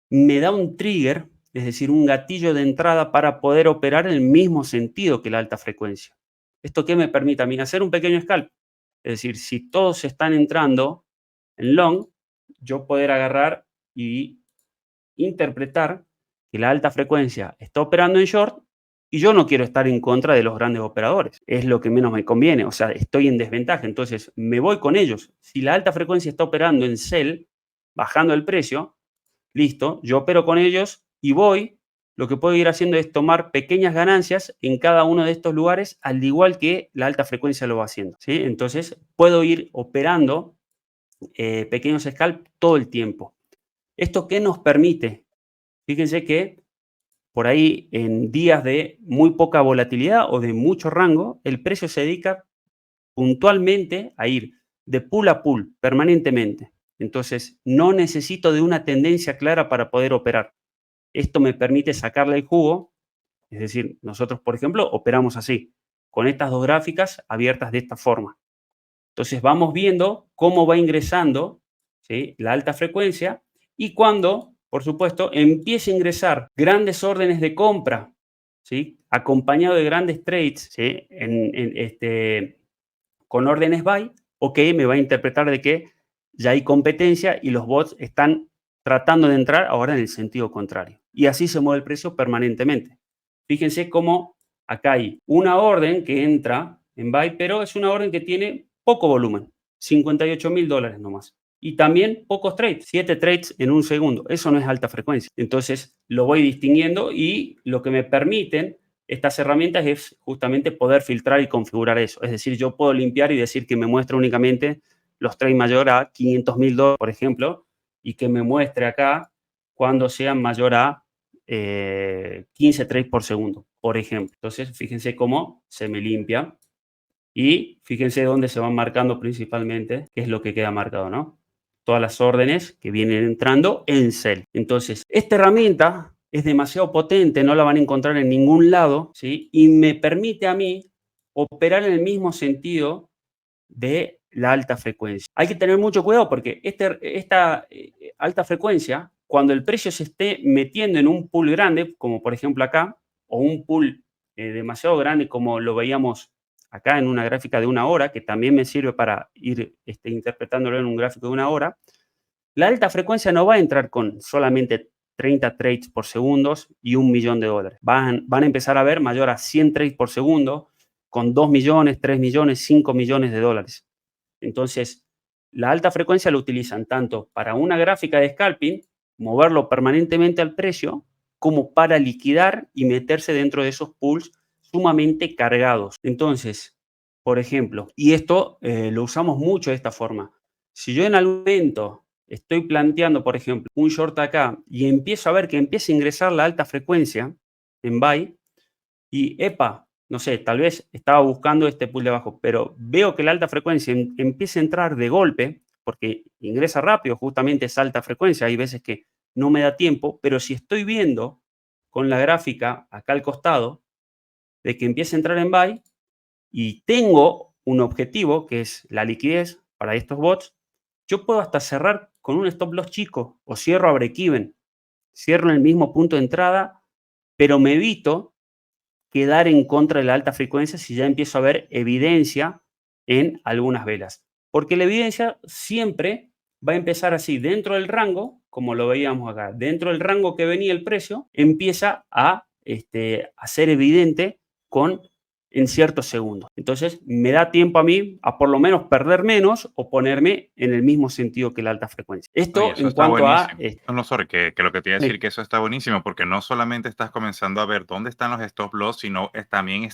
me da un trigger, es decir, un gatillo de entrada para poder operar en el mismo sentido que la alta frecuencia. ¿Esto qué me permite a mí? Hacer un pequeño scalp. Es decir, si todos están entrando en long, yo poder agarrar y interpretar que la alta frecuencia está operando en short y yo no quiero estar en contra de los grandes operadores. Es lo que menos me conviene. O sea, estoy en desventaja. Entonces, me voy con ellos. Si la alta frecuencia está operando en sell, bajando el precio, listo, yo opero con ellos y voy. Lo que puedo ir haciendo es tomar pequeñas ganancias en cada uno de estos lugares, al igual que la alta frecuencia lo va haciendo, ¿sí? Entonces, puedo ir operando pequeños scalp todo el tiempo. ¿Esto qué nos permite? Fíjense que por ahí en días de muy poca volatilidad o de mucho rango, el precio se dedica puntualmente a ir de pool a pool permanentemente. Entonces, no necesito de una tendencia clara para poder operar. Esto me permite sacarle el jugo. Es decir, nosotros, por ejemplo, operamos así, con estas dos gráficas abiertas de esta forma. Entonces, vamos viendo cómo va ingresando, ¿sí?, la alta frecuencia y cuando, por supuesto, empiece a ingresar grandes órdenes de compra, ¿sí?, acompañado de grandes trades, ¿sí?, con órdenes buy, ok, me va a interpretar de que ya hay competencia y los bots están tratando de entrar ahora en el sentido contrario. Y así se mueve el precio permanentemente. Fíjense cómo acá hay una orden que entra en buy, pero es una orden que tiene poco volumen, $58.000 nomás. Y también pocos trades, 7 trades en un segundo. Eso no es alta frecuencia. Entonces lo voy distinguiendo y lo que me permiten estas herramientas es justamente poder filtrar y configurar eso. Es decir, yo puedo limpiar y decir que me muestre únicamente los trades mayor a $500.000, por ejemplo, y que me muestre acá cuando sean mayor a 15 trades por segundo, por ejemplo. Entonces, fíjense cómo se me limpia y fíjense dónde se van marcando principalmente, qué es lo que queda marcado, ¿no? Todas las órdenes que vienen entrando en sell. Entonces, esta herramienta es demasiado potente, no la van a encontrar en ningún lado, ¿sí? Y me permite a mí operar en el mismo sentido de la alta frecuencia. Hay que tener mucho cuidado porque esta alta frecuencia, cuando el precio se esté metiendo en un pool grande, como por ejemplo acá, o un pool demasiado grande como lo veíamos acá en una gráfica de una hora, que también me sirve para ir interpretándolo en un gráfico de una hora, la alta frecuencia no va a entrar con solamente 30 trades por segundo y $1 millón. Van a empezar a ver mayor a 100 trades por segundo con 2 millones, 3 millones, 5 millones de dólares. Entonces, la alta frecuencia la utilizan tanto para una gráfica de scalping, moverlo permanentemente al precio, como para liquidar y meterse dentro de esos pools sumamente cargados. Entonces, por ejemplo, y esto lo usamos mucho de esta forma. Si yo en algún momento estoy planteando, por ejemplo, un short acá y empiezo a ver que empieza a ingresar la alta frecuencia en buy y, epa, no sé, tal vez estaba buscando este pool de abajo, pero veo que la alta frecuencia empieza a entrar de golpe, porque ingresa rápido, justamente es alta frecuencia, hay veces que no me da tiempo, pero si estoy viendo con la gráfica acá al costado de que empieza a entrar en buy y tengo un objetivo que es la liquidez para estos bots, yo puedo hasta cerrar con un stop loss chico o cierro a break-even, cierro en el mismo punto de entrada, pero me evito quedar en contra de la alta frecuencia si ya empiezo a ver evidencia en algunas velas. Porque la evidencia siempre va a empezar así, dentro del rango, como lo veíamos acá, dentro del rango que venía el precio, empieza a ser evidente en ciertos segundos. Entonces, me da tiempo a mí a por lo menos perder menos o ponerme en el mismo sentido que la alta frecuencia.
Oye,
Esto
eso
en
está
cuanto a...
buenísimo. No, no, sorry, que lo que te iba a decir que eso está buenísimo porque no solamente estás comenzando a ver dónde están los stop loss, sino también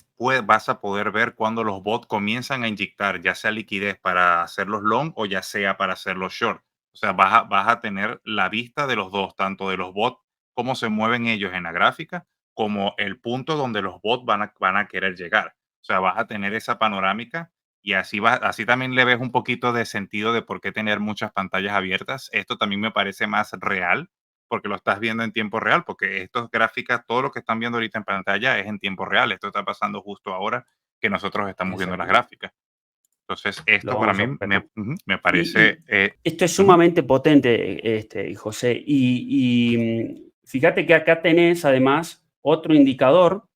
vas a poder ver cuando los bots comienzan a inyectar ya sea liquidez para hacer los long o ya sea para hacer los short. O sea, vas a tener la vista de los dos, tanto de los bots, cómo se mueven ellos en la gráfica, como el punto donde los bots van a querer llegar. O sea, vas a tener esa panorámica y así también le ves un poquito de sentido de por qué tener muchas pantallas abiertas. Esto también me parece más real, porque lo estás viendo en tiempo real, porque estas gráficas, todo lo que están viendo ahorita en pantalla es en tiempo real. Esto está pasando justo ahora que nosotros estamos viendo las
Exactamente.
gráficas. Entonces,
Lo
esto para
vamos a
mí
ver.
me
Y
parece...
esto es
ujú,
sumamente potente, José. Fíjate que acá tenés además otro indicador,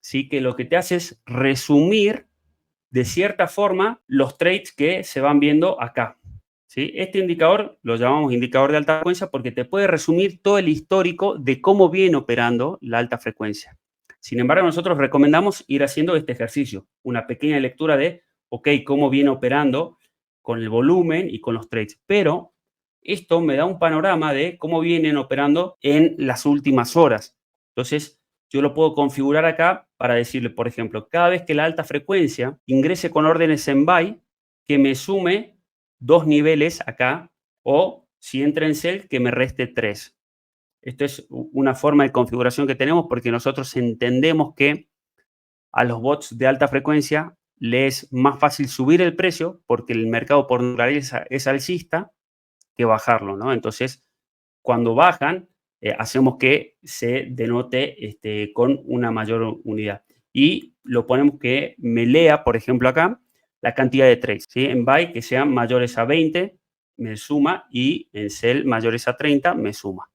¿sí? Que lo que te hace es resumir de cierta forma los trades que se van viendo acá. ¿Sí? Este indicador lo llamamos indicador de alta frecuencia porque te puede resumir todo el histórico de cómo viene operando la alta frecuencia. Sin embargo, nosotros recomendamos ir haciendo este ejercicio, una pequeña lectura de, ok, cómo viene operando con el volumen y con los trades. Pero esto me da un panorama de cómo vienen operando en las últimas horas. Entonces, yo lo puedo configurar acá para decirle, por ejemplo, cada vez que la alta frecuencia ingrese con órdenes en buy, que me sume 2 niveles acá, o si entra en sell, que me reste 3. Esto es una forma de configuración que tenemos porque nosotros entendemos que a los bots de alta frecuencia les es más fácil subir el precio porque el mercado por naturaleza es alcista que bajarlo, ¿no? Entonces, cuando bajan, hacemos que se denote con una mayor unidad. Y lo ponemos que me lea, por ejemplo, acá, la cantidad de trades, ¿sí? En buy que sean mayores a 20, me suma, y en sell mayores a 30, me suma.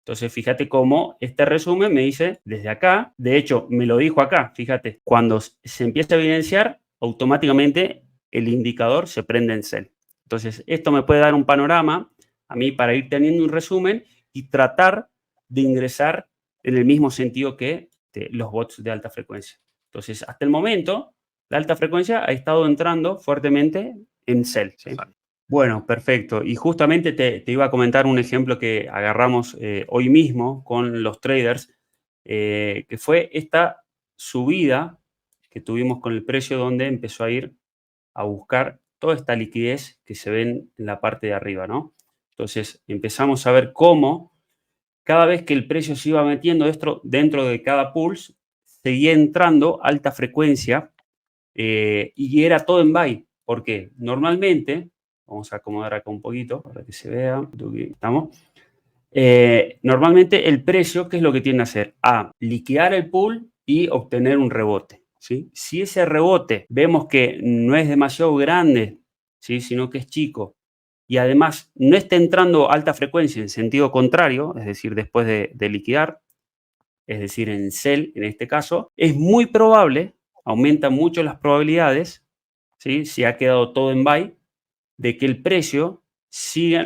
Entonces, fíjate cómo este resumen me dice desde acá, de hecho, me lo dijo acá, fíjate, cuando se empieza a evidenciar, automáticamente el indicador se prende en sell. Entonces, esto me puede dar un panorama a mí para ir teniendo un resumen y tratar de ingresar en el mismo sentido que los bots de alta frecuencia. Entonces, hasta el momento, la alta frecuencia ha estado entrando fuertemente en sell, ¿sí? Bueno, perfecto. Y justamente te iba a comentar un ejemplo que agarramos hoy mismo con los traders, que fue esta subida que tuvimos con el precio donde empezó a ir a buscar toda esta liquidez que se ven en la parte de arriba, ¿no? Entonces empezamos a ver cómo cada vez que el precio se iba metiendo dentro de cada pulse, seguía entrando alta frecuencia y era todo en buy. Porque normalmente, vamos a acomodar acá un poquito para que se vea, aquí estamos. Normalmente el precio, ¿qué es lo que tiende a hacer? A liquidar el pool y obtener un rebote, ¿sí? Si ese rebote vemos que no es demasiado grande, ¿sí? Sino que es chico, y además no está entrando alta frecuencia en sentido contrario, es decir, después de liquidar, es decir, en sell en este caso, es muy probable, aumenta mucho las probabilidades, ¿sí? Si ha quedado todo en buy, de que el precio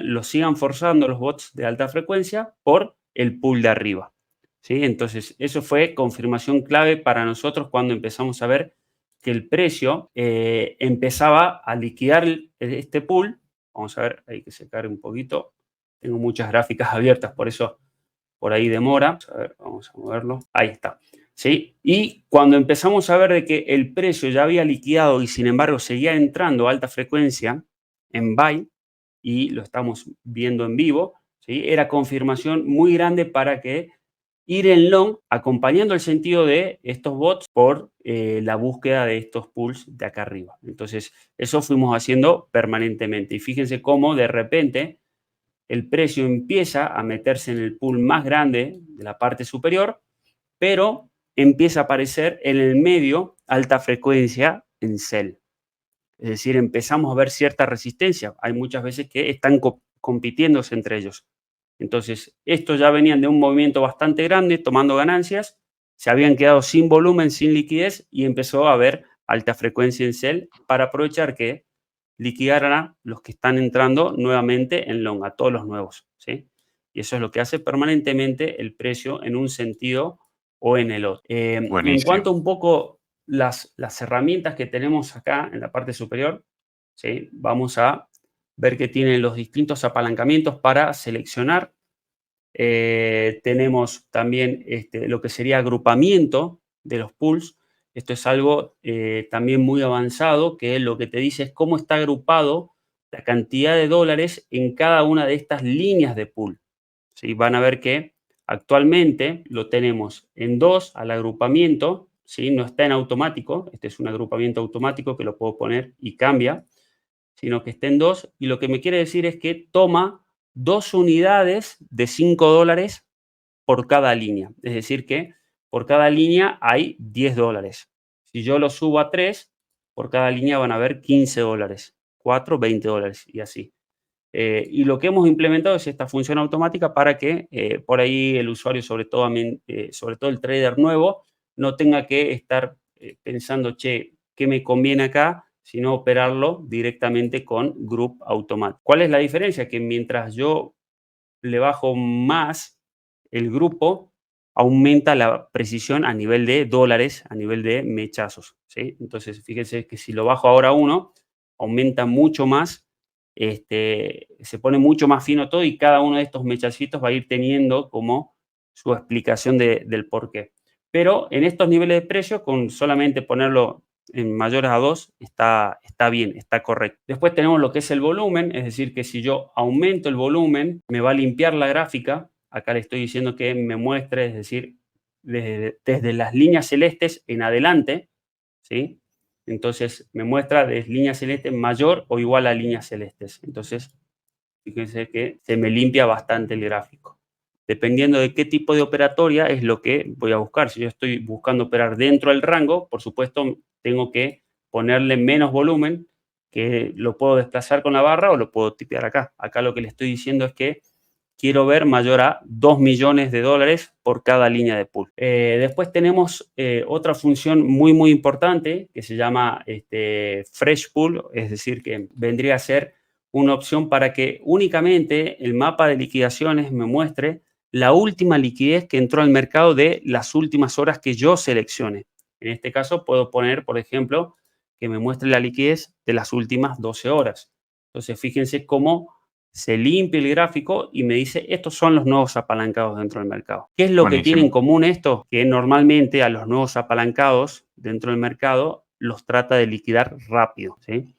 lo sigan forzando los bots de alta frecuencia por el pool de arriba, ¿sí? Entonces, eso fue confirmación clave para nosotros cuando empezamos a ver que el precio empezaba a liquidar este pool. Vamos a ver, hay que secar un poquito. Tengo muchas gráficas abiertas, por eso por ahí demora. A ver, vamos a moverlo. Ahí está. ¿Sí? Y cuando empezamos a ver de que el precio ya había liquidado y sin embargo seguía entrando a alta frecuencia en buy, y lo estamos viendo en vivo, ¿sí? Era confirmación muy grande para que ir en long, acompañando el sentido de estos bots por la búsqueda de estos pools de acá arriba. Entonces, eso fuimos haciendo permanentemente. Y fíjense cómo de repente el precio empieza a meterse en el pool más grande de la parte superior, pero empieza a aparecer en el medio alta frecuencia en sell. Es decir, empezamos a ver cierta resistencia. Hay muchas veces que están compitiéndose entre ellos. Entonces, estos ya venían de un movimiento bastante grande, tomando ganancias, se habían quedado sin volumen, sin liquidez, y empezó a haber alta frecuencia en sell para aprovechar que liquidaran a los que están entrando nuevamente en long, a todos los nuevos, ¿sí? Y eso es lo que hace permanentemente el precio en un sentido o en el otro. En
Buenísimo.
cuanto a un poco las herramientas que tenemos acá en la parte superior, ¿sí? Vamos a ver que tienen los distintos apalancamientos para seleccionar. Tenemos también lo que sería agrupamiento de los pools. Esto es algo también muy avanzado, que lo que te dice es cómo está agrupado la cantidad de dólares en cada una de estas líneas de pool, ¿sí? Van a ver que actualmente lo tenemos en 2 al agrupamiento, ¿sí? No está en automático. Este es un agrupamiento automático que lo puedo poner y cambia, sino que está en 2, y lo que me quiere decir es que toma 2 unidades de $5 por cada línea. Es decir, que por cada línea hay $10. Si yo lo subo a 3, por cada línea van a haber $15, 4, $20 y así. Y lo que hemos implementado es esta función automática para que por ahí el usuario, sobre todo el trader nuevo, no tenga que estar pensando, che, ¿qué me conviene acá? Sino operarlo directamente con Group Automatic. ¿Cuál es la diferencia? Que mientras yo le bajo más el grupo, aumenta la precisión a nivel de dólares, a nivel de mechazos, ¿sí? Entonces, fíjense que si lo bajo ahora a 1, aumenta mucho más, se pone mucho más fino todo, y cada uno de estos mechacitos va a ir teniendo como su explicación del por qué. Pero en estos niveles de precio, con solamente ponerlo en mayores a 2, está bien, está correcto. Después tenemos lo que es el volumen, es decir, que si yo aumento el volumen, me va a limpiar la gráfica. Acá le estoy diciendo que me muestre, es decir, desde las líneas celestes en adelante, ¿sí? Entonces me muestra de líneas celestes mayor o igual a líneas celestes. Entonces, fíjense que se me limpia bastante el gráfico. Dependiendo de qué tipo de operatoria es lo que voy a buscar. Si yo estoy buscando operar dentro del rango, por supuesto, tengo que ponerle menos volumen, que lo puedo desplazar con la barra o lo puedo tipear acá. Acá lo que le estoy diciendo es que quiero ver mayor a $2 millones por cada línea de pool. Después tenemos otra función muy, muy importante que se llama Fresh Pool, es decir, que vendría a ser una opción para que únicamente el mapa de liquidaciones me muestre la última liquidez que entró al mercado de las últimas horas que yo seleccione. En este caso puedo poner, por ejemplo, que me muestre la liquidez de las últimas 12 horas. Entonces, fíjense cómo se limpia el gráfico y me dice, estos son los nuevos apalancados dentro del mercado. ¿Qué es lo que tiene en común esto? Que normalmente a los nuevos apalancados dentro del mercado los trata de liquidar rápido, ¿sí?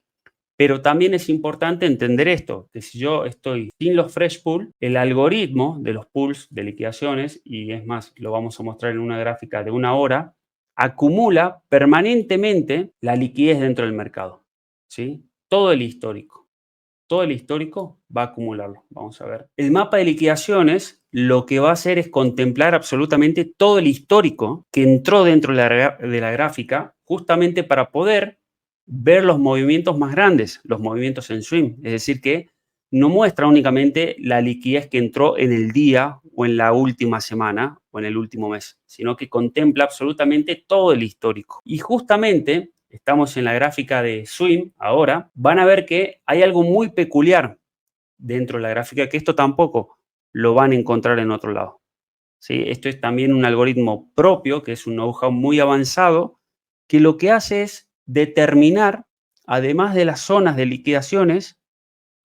Pero también es importante entender esto, que si yo estoy sin los fresh pool, el algoritmo de los pools de liquidaciones, y es más, lo vamos a mostrar en una gráfica de 1 hora, acumula permanentemente la liquidez dentro del mercado, ¿sí? Todo el histórico. Todo el histórico va a acumularlo. Vamos a ver. El mapa de liquidaciones lo que va a hacer es contemplar absolutamente todo el histórico que entró dentro de la gráfica, justamente para poder ver los movimientos más grandes, los movimientos en swing. Es decir, que no muestra únicamente la liquidez que entró en el día o en la última semana o en el último mes, sino que contempla absolutamente todo el histórico. Y justamente estamos en la gráfica de swing ahora, van a ver que hay algo muy peculiar dentro de la gráfica, que esto tampoco lo van a encontrar en otro lado. ¿sí? Esto es también un algoritmo propio, que es un know-how muy avanzado, que lo que hace es determinar, además de las zonas de liquidaciones,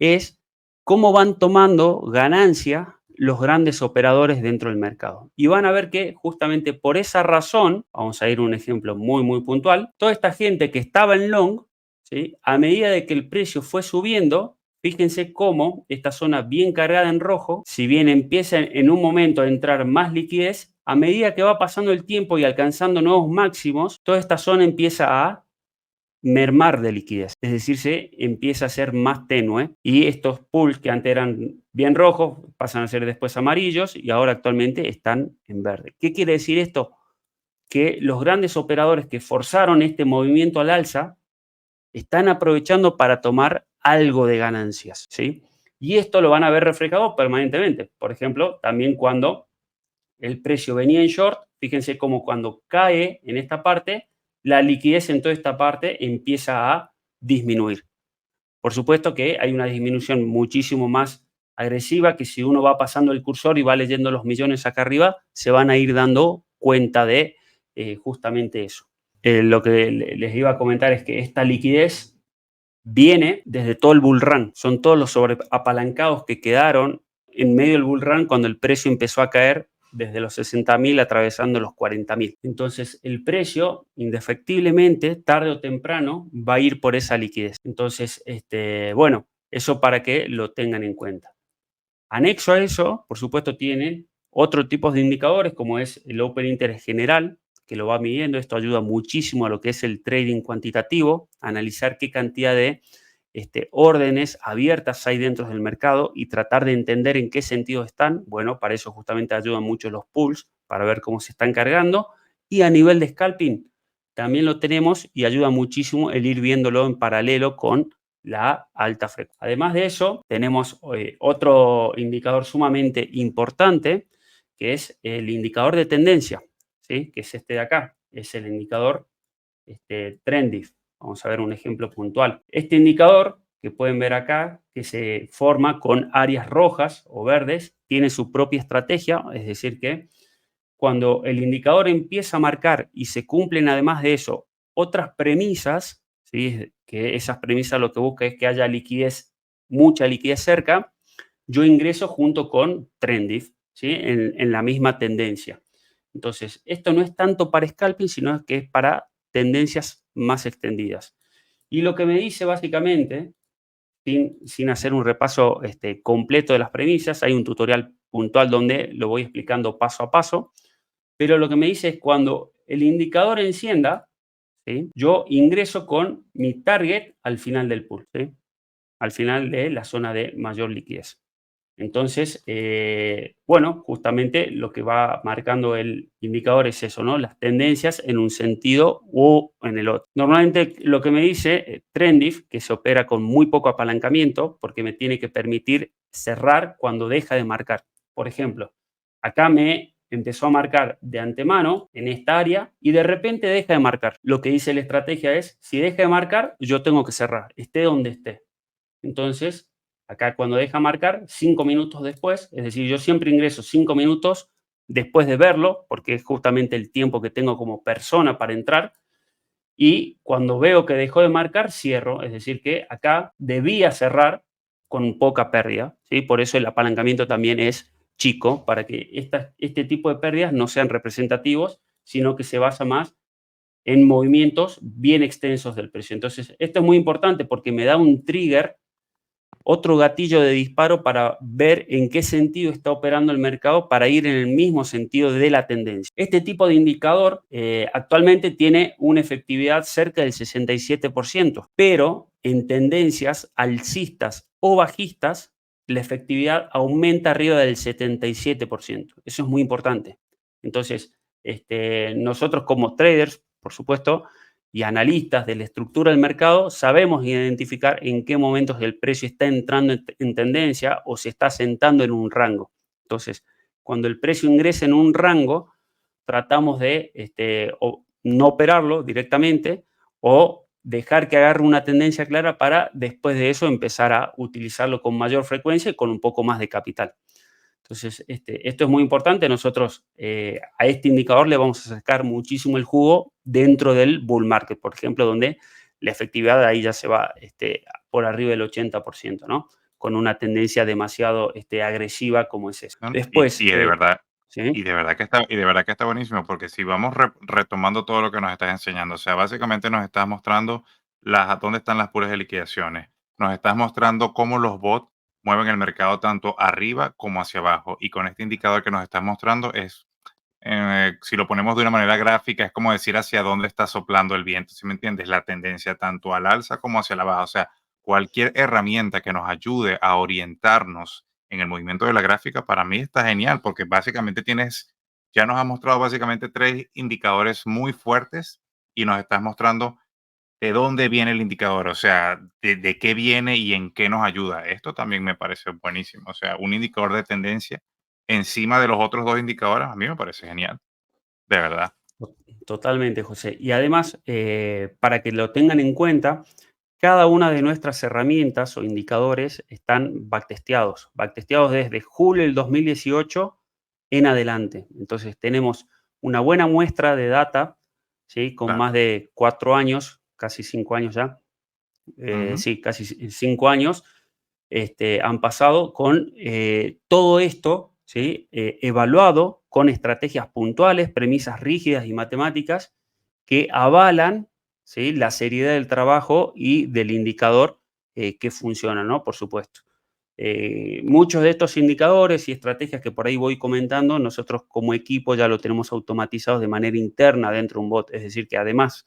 es cómo van tomando ganancia los grandes operadores dentro del mercado. Y van a ver que justamente por esa razón, vamos a ir a un ejemplo muy, muy puntual, toda esta gente que estaba en long, ¿sí? A medida de que el precio fue subiendo, fíjense cómo esta zona bien cargada en rojo, si bien empieza en un momento a entrar más liquidez, a medida que va pasando el tiempo y alcanzando nuevos máximos, toda esta zona empieza a mermar de liquidez, es decir, se empieza a ser más tenue y estos pools que antes eran bien rojos pasan a ser después amarillos y ahora actualmente están en verde. ¿Qué quiere decir esto? Que los grandes operadores que forzaron este movimiento al alza están aprovechando para tomar algo de ganancias, ¿sí? Y esto lo van a ver reflejado permanentemente. Por ejemplo, también cuando el precio venía en short, fíjense cómo cuando cae en esta parte, la liquidez en toda esta parte empieza a disminuir. Por supuesto que hay una disminución muchísimo más agresiva que si uno va pasando el cursor y va leyendo los millones acá arriba, se van a ir dando cuenta de justamente eso. Lo que les iba a comentar es que esta liquidez viene desde todo el bull run. Son todos los sobreapalancados que quedaron en medio del bull run cuando el precio empezó a caer desde los 60.000 atravesando los 40.000. Entonces, el precio, indefectiblemente, tarde o temprano, va a ir por esa liquidez. Entonces, bueno, eso para que lo tengan en cuenta. Anexo a eso, por supuesto, tiene otro tipo de indicadores, como es el Open Interest general, que lo va midiendo. Esto ayuda muchísimo a lo que es el trading cuantitativo, analizar qué cantidad de órdenes abiertas hay dentro del mercado y tratar de entender en qué sentido están. Bueno, para eso justamente ayudan mucho los pools, para ver cómo se están cargando. Y a nivel de scalping, también lo tenemos y ayuda muchísimo el ir viéndolo en paralelo con la alta frecuencia. Además de eso, tenemos otro indicador sumamente importante, que es el indicador de tendencia, ¿sí? Que es este de acá, es el indicador Trendif. Vamos a ver un ejemplo puntual. Este indicador que pueden ver acá, que se forma con áreas rojas o verdes, tiene su propia estrategia, es decir que cuando el indicador empieza a marcar y se cumplen además de eso otras premisas, ¿sí? Que esas premisas lo que busca es que haya liquidez, mucha liquidez cerca, yo ingreso junto con Trendif, ¿sí? En la misma tendencia. Entonces, esto no es tanto para scalping, sino que es para tendencias más extendidas. Y lo que me dice básicamente, sin hacer un repaso completo de las premisas, hay un tutorial puntual donde lo voy explicando paso a paso, pero lo que me dice es cuando el indicador encienda, ¿sí? Yo ingreso con mi target al final del pool, ¿sí? Al final de la zona de mayor liquidez. Entonces, bueno, justamente lo que va marcando el indicador es eso, ¿no? Las tendencias en un sentido o en el otro. Normalmente lo que me dice Trendif, que se opera con muy poco apalancamiento, porque me tiene que permitir cerrar cuando deja de marcar. Por ejemplo, acá me empezó a marcar de antemano en esta área y de repente deja de marcar. Lo que dice la estrategia es, si deja de marcar, yo tengo que cerrar, esté donde esté. Entonces, acá cuando deja marcar, 5 minutos después, es decir, yo siempre ingreso 5 minutos después de verlo, porque es justamente el tiempo que tengo como persona para entrar, y cuando veo que dejó de marcar, cierro, es decir, que acá debía cerrar con poca pérdida, ¿sí? Por eso el apalancamiento también es chico, para que este tipo de pérdidas no sean representativos, sino que se basa más en movimientos bien extensos del precio. Entonces, esto es muy importante porque me da un trigger, otro gatillo de disparo para ver en qué sentido está operando el mercado para ir en el mismo sentido de la tendencia. Este tipo de indicador actualmente tiene una efectividad cerca del 67%, pero en tendencias alcistas o bajistas la efectividad aumenta arriba del 77%. Eso es muy importante. Entonces, nosotros como traders, por supuesto, y analistas de la estructura del mercado, sabemos identificar en qué momentos el precio está entrando en tendencia o se está sentando en un rango. Entonces, cuando el precio ingresa en un rango, tratamos de o no operarlo directamente o dejar que agarre una tendencia clara para después de eso empezar a utilizarlo con mayor frecuencia y con un poco más de capital. Entonces, esto es muy importante. Nosotros a este indicador le vamos a sacar muchísimo el jugo dentro del bull market, por ejemplo, donde la efectividad ahí ya se va por arriba del 80%, ¿no? Con una tendencia demasiado agresiva como es eso.
¿no?
Después,
Y de verdad,
¿sí?
y de verdad que está buenísimo, porque si vamos retomando todo lo que nos estás enseñando, o sea, básicamente nos estás mostrando dónde están las puras de liquidaciones, nos estás mostrando cómo los bots mueven el mercado tanto arriba como hacia abajo, y con este indicador que nos estás mostrando es, si lo ponemos de una manera gráfica, es como decir hacia dónde está soplando el viento, ¿sí me entiendes? La tendencia tanto al alza como hacia la baja, o sea, cualquier herramienta que nos ayude a orientarnos en el movimiento de la gráfica, para mí está genial, porque básicamente ya nos has mostrado básicamente tres indicadores muy fuertes y nos estás mostrando de dónde viene el indicador, o sea, de qué viene y en qué nos ayuda. Esto también me parece buenísimo, o sea, un indicador de tendencia encima de los otros dos indicadores, a mí me parece genial, de verdad.
Totalmente, José. Y además, para que lo tengan en cuenta, cada una de nuestras herramientas o indicadores están backtesteados desde julio del 2018 en adelante. Entonces, tenemos una buena muestra de data, ¿sí? Con
Claro.
más de 4 años, casi 5 años ya.
Ujú.
Sí, casi 5 años han pasado con todo esto, ¿sí? Evaluado con estrategias puntuales, premisas rígidas y matemáticas que avalan, ¿sí? La seriedad del trabajo y del indicador que funciona, ¿no? Por supuesto. Muchos de estos indicadores y estrategias que por ahí voy comentando, nosotros como equipo ya lo tenemos automatizados de manera interna dentro de un bot, es decir, que además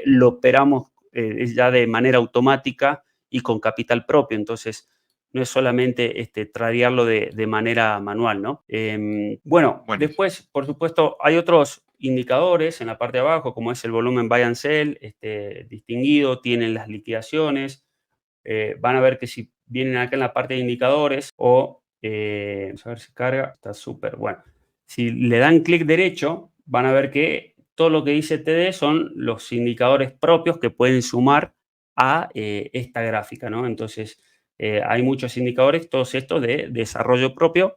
lo operamos ya de manera automática y con capital propio, entonces no es solamente tradearlo de manera manual, ¿no? Bueno,
Buenísimo.
después, por supuesto, hay otros indicadores en la parte de abajo, como es el volumen buy and sell, distinguido, tienen las liquidaciones, van a ver que si vienen acá en la parte de indicadores o, vamos a ver si carga, está súper bueno. Si le dan clic derecho, van a ver que todo lo que dice TD son los indicadores propios que pueden sumar a esta gráfica, ¿no? Entonces, hay muchos indicadores, todos estos de desarrollo propio,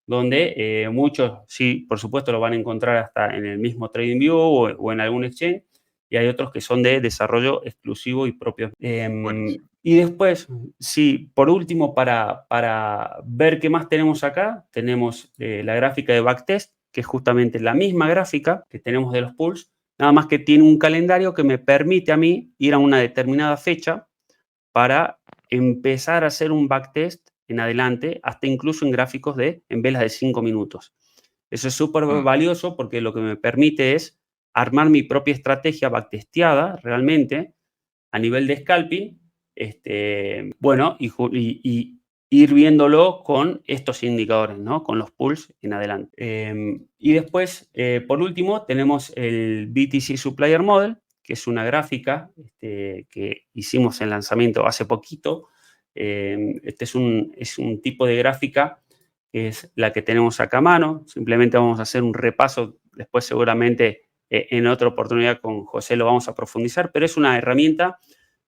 donde muchos, sí, por supuesto, lo van a encontrar hasta en el mismo TradingView o en algún exchange, y hay otros que son de desarrollo exclusivo y propio.
Buenísimo.
Y después, sí, por último, para ver qué más tenemos acá, tenemos la gráfica de backtest, que es justamente la misma gráfica que tenemos de los pools, nada más que tiene un calendario que me permite a mí ir a una determinada fecha para empezar a hacer un backtest en adelante, hasta incluso en gráficos en velas de 5 minutos. Eso es súper
Mm.
valioso porque lo que me permite es armar mi propia estrategia backtesteada realmente a nivel de scalping, bueno, y ir viéndolo con estos indicadores, ¿no? Con los pools en adelante. Y después, por último, tenemos el BTC Supplier Model, que es una gráfica que hicimos en lanzamiento hace poquito. Este es un tipo de gráfica que es la que tenemos acá a mano. Simplemente vamos a hacer un repaso, después seguramente en otra oportunidad con José lo vamos a profundizar, pero es una herramienta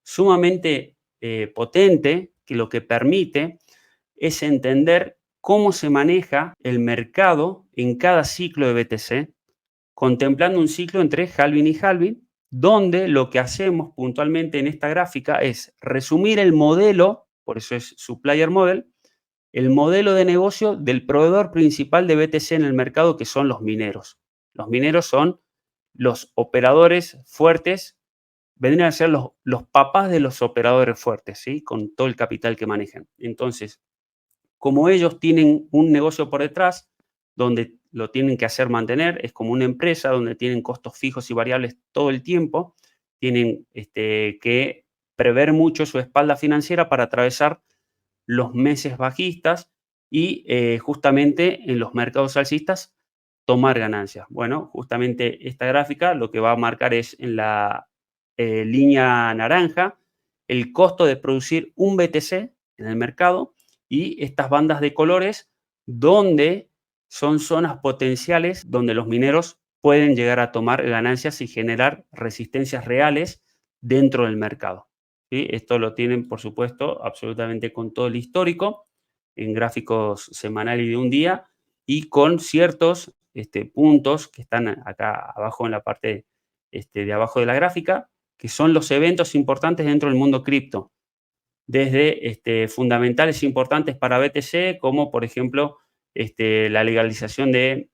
sumamente potente que lo que permite es entender cómo se maneja el mercado en cada ciclo de BTC, contemplando un ciclo entre halving y halving, donde lo que hacemos puntualmente en esta gráfica es resumir el modelo, por eso es supplier model, el modelo de negocio del proveedor principal de BTC en el mercado, que son los mineros. Los mineros son los operadores fuertes, vendrían a ser los papás de los operadores fuertes, ¿sí? Con todo el capital que manejan. Entonces, como ellos tienen un negocio por detrás, donde lo tienen que hacer mantener, es como una empresa donde tienen costos fijos y variables todo el tiempo, tienen que prever mucho su espalda financiera para atravesar los meses bajistas y justamente en los mercados alcistas tomar ganancias. Bueno, justamente esta gráfica lo que va a marcar es en la línea naranja el costo de producir un BTC en el mercado y estas bandas de colores donde son zonas potenciales donde los mineros pueden llegar a tomar ganancias y generar resistencias reales dentro del mercado. ¿Sí? Esto lo tienen, por supuesto, absolutamente con todo el histórico. en gráficos semanal y de un día, y con ciertos puntos que están acá abajo en la parte de abajo de la gráfica, que son los eventos importantes dentro del mundo cripto, desde fundamentales importantes para BTC, como por ejemplo la legalización de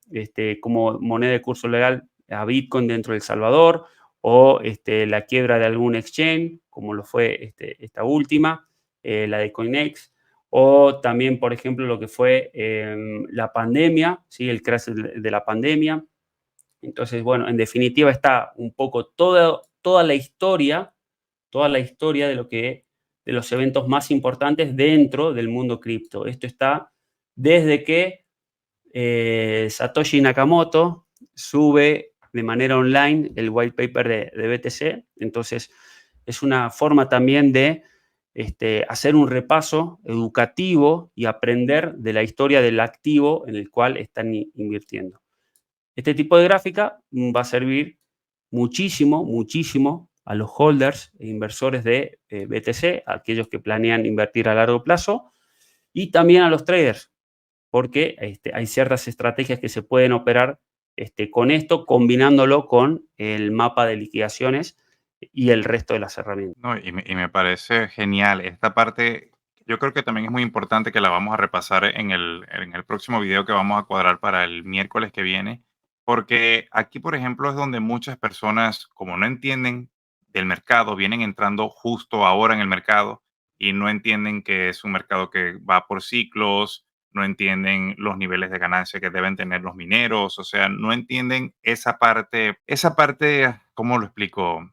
como moneda de curso legal a Bitcoin dentro de El Salvador, o la quiebra de algún exchange, como lo fue esta última, la de CoinEx, o también, por ejemplo, lo que fue la pandemia, ¿sí? El crash de la pandemia. Entonces, bueno, en definitiva está un poco toda la historia de lo que de los eventos más importantes dentro del mundo cripto. Esto está desde que Satoshi Nakamoto sube de manera online el white paper de BTC. Entonces, es una forma también de hacer un repaso educativo y aprender de la historia del activo en el cual están invirtiendo. Este tipo de gráfica va a servir muchísimo, muchísimo a los holders e inversores de BTC, a aquellos que planean invertir a largo plazo, y también a los traders, porque hay ciertas estrategias que se pueden operar con esto, combinándolo con el mapa de liquidaciones y el resto de las herramientas.
No, y me parece genial. Esta parte, yo creo que también es muy importante que la vamos a repasar en el próximo video que vamos a cuadrar para el miércoles que viene, porque aquí, por ejemplo, es donde muchas personas, como no entienden del mercado, vienen entrando justo ahora en el mercado y no entienden que es un mercado que va por ciclos, no entienden los niveles de ganancia que deben tener los mineros, o sea, no entienden esa parte, ¿cómo lo explico?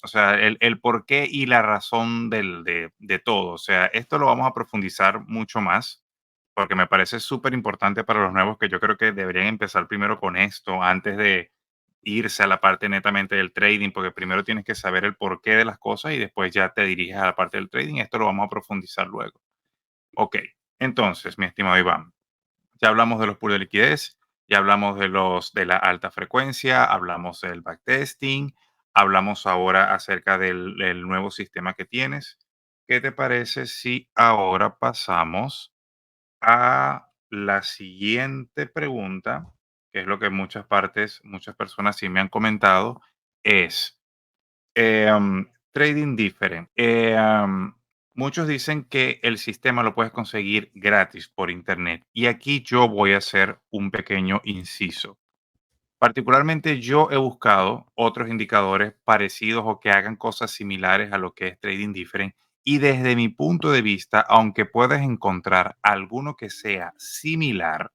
O sea, el porqué y la razón de todo. O sea, esto lo vamos a profundizar mucho más, porque me parece súper importante para los nuevos, que yo creo que deberían empezar primero con esto antes de irse a la parte netamente del trading, porque primero tienes que saber el porqué de las cosas y después ya te diriges a la parte del trading. Esto lo vamos a profundizar luego. Ok, entonces, mi estimado Iván, ya hablamos de los pools de liquidez, ya hablamos de la alta frecuencia, hablamos del backtesting, hablamos ahora acerca del nuevo sistema que tienes. ¿Qué te parece si ahora pasamos a la siguiente pregunta, que es lo que muchas personas sí me han comentado, es trading different. Muchos dicen que el sistema lo puedes conseguir gratis por internet. Y aquí yo voy a hacer un pequeño inciso. Particularmente yo he buscado otros indicadores parecidos o que hagan cosas similares a lo que es trading different. Y desde mi punto de vista, aunque puedas encontrar alguno que sea similar,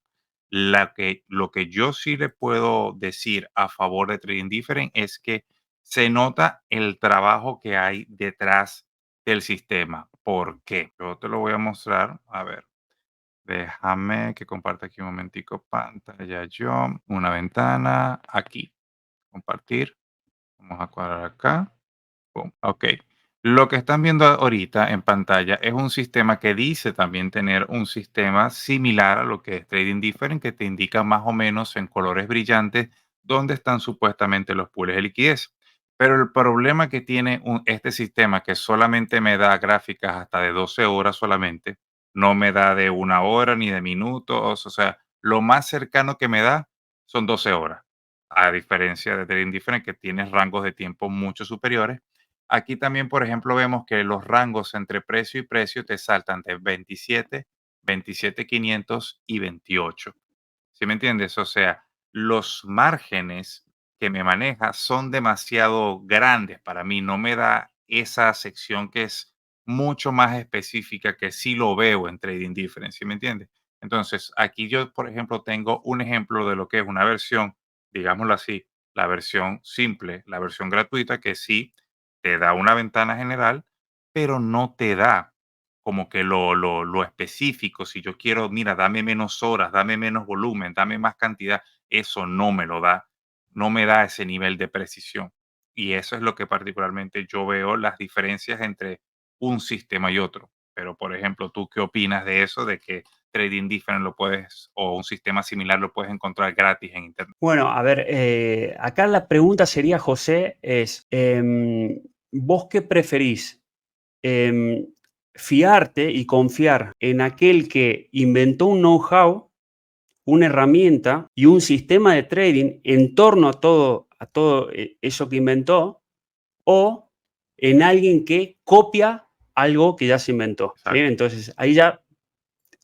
lo que yo sí le puedo decir a favor de Trading Different es que se nota el trabajo que hay detrás del sistema. ¿Por qué? Yo te lo voy a mostrar. A ver, déjame que comparta aquí un momentico pantalla yo. Una ventana aquí. Compartir. Vamos a cuadrar acá. Pum, ok. Lo que están viendo ahorita en pantalla es un sistema que dice también tener un sistema similar a lo que es Trading Different, que te indica más o menos en colores brillantes dónde están supuestamente los pools de liquidez. Pero el problema que tiene este sistema, que solamente me da gráficas hasta de 12 horas solamente, no me da de una hora ni de minutos, o sea, lo más cercano que me da son 12 horas, a diferencia de Trading Different, que tiene rangos de tiempo mucho superiores. Aquí también, por ejemplo, vemos que los rangos entre precio y precio te saltan de 27, 27,500 y 28. ¿Sí me entiendes? O sea, los márgenes que me maneja son demasiado grandes para mí. No me da esa sección que es mucho más específica que sí lo veo en Trading Difference. ¿Sí me entiendes? Entonces, aquí yo, por ejemplo, tengo un ejemplo de lo que es una versión, digámoslo así, la versión simple, la versión gratuita, que sí te da una ventana general, pero no te da como que lo específico. Si yo quiero, mira, dame menos horas, dame menos volumen, dame más cantidad, eso no me lo da, no me da ese nivel de precisión. Y eso es lo que particularmente yo veo las diferencias entre un sistema y otro. Pero, por ejemplo, ¿tú qué opinas de eso, de que Trading Different lo puedes, o un sistema similar lo puedes encontrar gratis en Internet?
Bueno, a ver, acá la pregunta sería, José, es, ¿vos qué preferís? Em, fiarte y confiar en aquel que inventó un know-how, una herramienta y un sistema de trading en torno a todo eso que inventó, o en alguien que copia algo que ya se inventó, ¿sí?
Exacto.
Entonces, ahí ya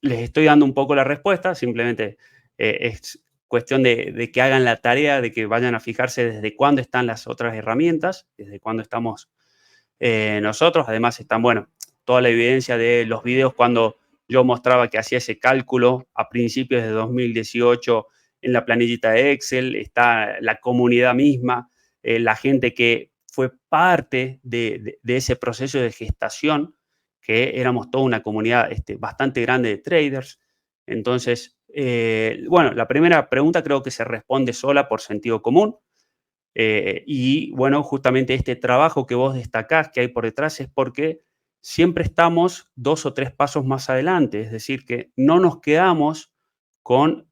les estoy dando un poco la respuesta, simplemente es cuestión de que hagan la tarea, de que vayan a fijarse desde cuándo están las otras herramientas, desde cuándo estamos nosotros. Además están, bueno, toda la evidencia de los videos cuando yo mostraba que hacía ese cálculo a principios de 2018 en la planillita de Excel, está la comunidad misma, la gente que fue parte de ese proceso de gestación, que éramos toda una comunidad bastante grande de traders. Entonces, bueno, la primera pregunta creo que se responde sola por sentido común. Y bueno, justamente este trabajo que vos destacás que hay por detrás es porque siempre estamos 2 o 3 pasos más adelante, es decir, que no nos quedamos con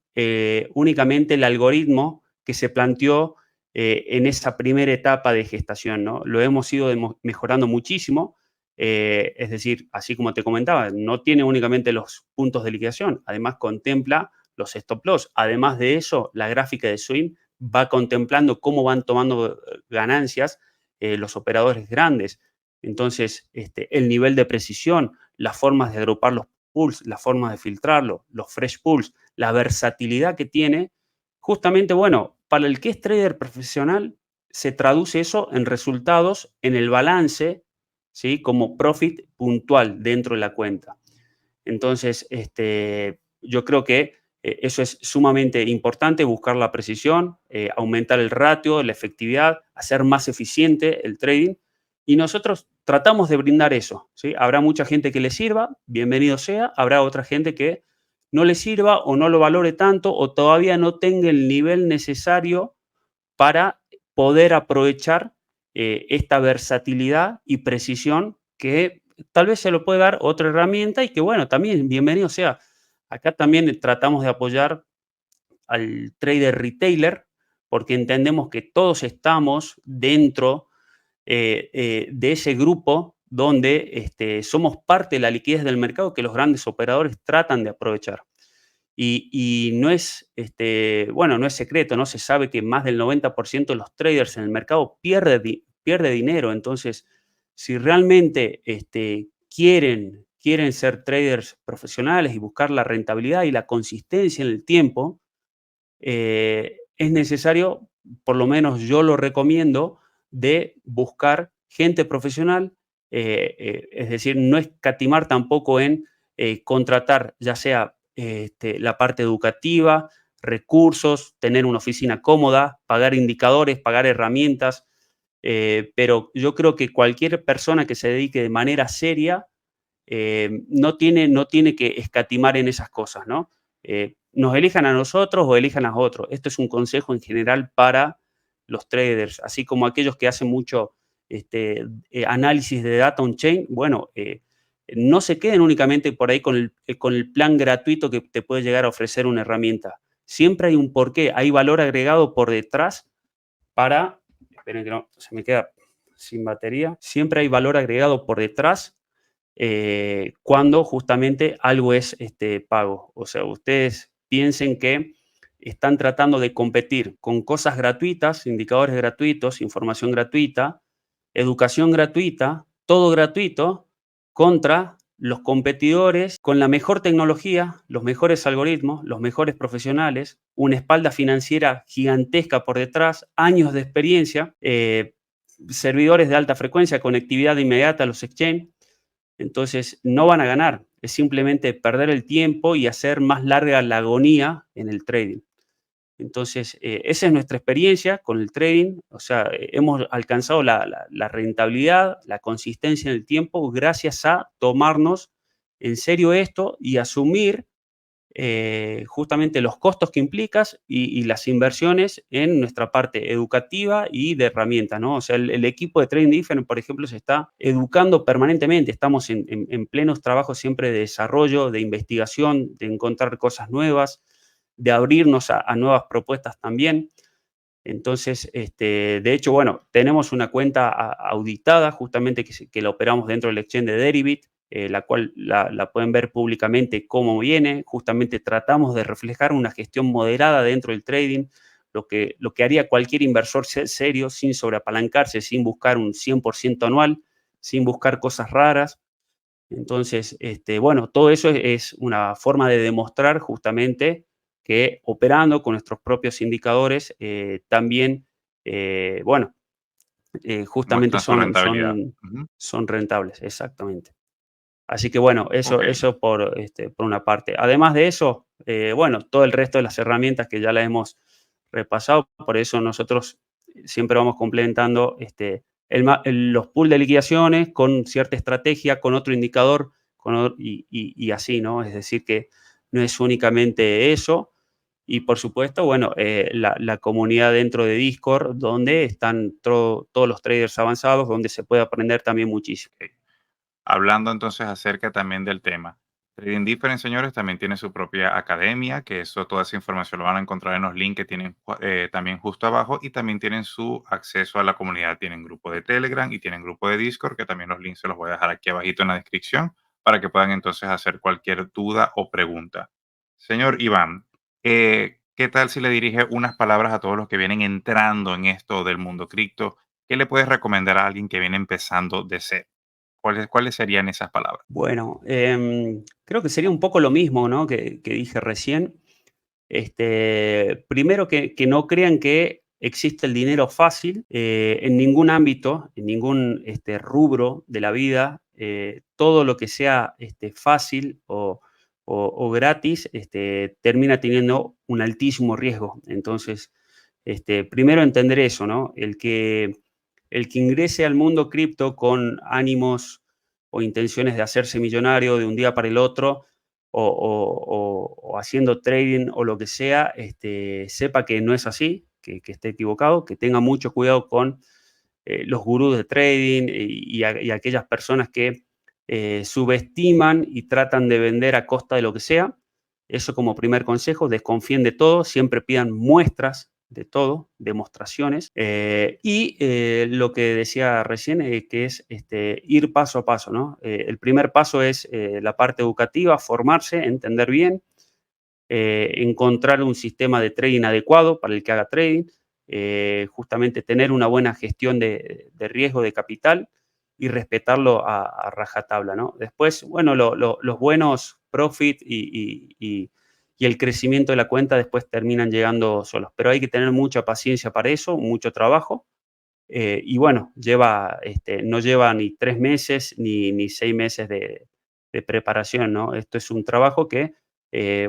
únicamente el algoritmo que se planteó en esa primera etapa de gestación, ¿no? Lo hemos ido mejorando muchísimo, es decir, así como te comentaba, no tiene únicamente los puntos de liquidación, además contempla los stop loss. Además de eso, la gráfica de swing va contemplando cómo van tomando ganancias los operadores grandes. Entonces, el nivel de precisión, las formas de agrupar los pools, las formas de filtrarlo, los fresh pools, la versatilidad que tiene, justamente, bueno, para el que es trader profesional, se traduce eso en resultados en el balance, ¿sí? Como profit puntual dentro de la cuenta. Entonces, yo creo que eso es sumamente importante, buscar la precisión, aumentar el ratio, la efectividad, hacer más eficiente el trading. Y nosotros tratamos de brindar eso, ¿sí? Habrá mucha gente que le sirva, bienvenido sea. Habrá otra gente que no le sirva o no lo valore tanto o todavía no tenga el nivel necesario para poder aprovechar esta versatilidad y precisión que tal vez se lo puede dar otra herramienta y que, bueno, también bienvenido sea. Acá también tratamos de apoyar al trader retailer porque entendemos que todos estamos dentro de ese grupo donde somos parte de la liquidez del mercado que los grandes operadores tratan de aprovechar. Y no es, bueno, no es secreto, ¿no? Se sabe que más del 90% de los traders en el mercado pierde dinero. Entonces, si realmente quieren ser traders profesionales y buscar la rentabilidad y la consistencia en el tiempo, es necesario, por lo menos yo lo recomiendo, de buscar gente profesional, es decir, no escatimar tampoco en contratar ya sea la parte educativa, recursos, tener una oficina cómoda, pagar indicadores, pagar herramientas, pero yo creo que cualquier persona que se dedique de manera seria no tiene que escatimar en esas cosas, ¿no? Nos elijan a nosotros o elijan a otros. Esto es un consejo en general para los traders, así como aquellos que hacen mucho análisis de data on-chain. Bueno, no se queden únicamente por ahí con el plan gratuito que te puede llegar a ofrecer una herramienta. Siempre hay un porqué, hay valor agregado por detrás para, esperen que no, se me queda sin batería, siempre hay valor agregado por detrás cuando justamente algo es pago. O sea, ustedes piensen que están tratando de competir con cosas gratuitas, indicadores gratuitos, información gratuita, educación gratuita, todo gratuito, contra los competidores con la mejor tecnología, los mejores algoritmos, los mejores profesionales, una espalda financiera gigantesca por detrás, años de experiencia, servidores de alta frecuencia, conectividad inmediata a los exchange. Entonces, no van a ganar, es simplemente perder el tiempo y hacer más larga la agonía en el trading. Entonces, esa es nuestra experiencia con el trading, o sea, hemos alcanzado la rentabilidad, la consistencia en el tiempo gracias a tomarnos en serio esto y asumir justamente los costos que implicas y las inversiones en nuestra parte educativa y de herramientas, ¿no? O sea, el equipo de Trading Different, por ejemplo, se está educando permanentemente. Estamos en plenos trabajos siempre de desarrollo, de investigación, de encontrar cosas nuevas, de abrirnos a nuevas propuestas también. Entonces, de hecho, bueno, tenemos una cuenta auditada justamente que la operamos dentro del exchange de Deribit. la cual la pueden ver públicamente cómo viene. Justamente tratamos de reflejar una gestión moderada dentro del trading, lo que haría cualquier inversor serio, sin sobreapalancarse, sin buscar un 100% anual, sin buscar cosas raras. Entonces, bueno, todo eso es una forma de demostrar justamente que operando con nuestros propios indicadores, también, bueno, justamente
Muestran su rentabilidad. Ujú.
son rentables, exactamente. Así que bueno,
Ok.
eso por una parte. Además de eso, bueno, todo el resto de las herramientas que ya las hemos repasado, por eso nosotros siempre vamos complementando los pools de liquidaciones con cierta estrategia, con otro indicador y así, ¿no? Es decir, que no es únicamente eso. Y por supuesto, bueno, la comunidad dentro de Discord, donde están todos los traders avanzados, donde se puede aprender también muchísimo.
Ok. Hablando entonces acerca también del tema. Trading Different, señores, también tiene su propia academia, que eso, toda esa información lo van a encontrar en los links que tienen también justo abajo y también tienen su acceso a la comunidad. Tienen grupo de Telegram y tienen grupo de Discord, que también los links se los voy a dejar aquí abajito en la descripción para que puedan entonces hacer cualquier duda o pregunta. Señor Iván, ¿qué tal si le dirige unas palabras a todos los que vienen entrando en esto del mundo cripto? ¿Qué le puedes recomendar a alguien que viene empezando de cero? ¿Cuáles serían esas palabras?
Bueno, creo que sería un poco lo mismo, ¿no? Que dije recién. Primero que no crean que existe el dinero fácil en ningún ámbito, en ningún rubro de la vida. Todo lo que sea fácil o gratis termina teniendo un altísimo riesgo. Entonces, primero entender eso, ¿no? El que ingrese al mundo cripto con ánimos o intenciones de hacerse millonario de un día para el otro, o haciendo trading o lo que sea, sepa que no es así, que esté equivocado, que tenga mucho cuidado con los gurús de trading y aquellas personas que subestiman y tratan de vender a costa de lo que sea. Eso como primer consejo, desconfíen de todo, siempre pidan muestras de todo, demostraciones. Y lo que decía recién, que es ir paso a paso, ¿no? El primer paso es la parte educativa, formarse, entender bien, encontrar un sistema de trading adecuado para el que haga trading, justamente tener una buena gestión de riesgo de capital y respetarlo a rajatabla, ¿no? Después, bueno, los buenos profit y el crecimiento de la cuenta después terminan llegando solos, pero hay que tener mucha paciencia para eso, mucho trabajo. Y bueno, no lleva ni 3 meses ni 6 meses de preparación, ¿no? Esto es un trabajo que,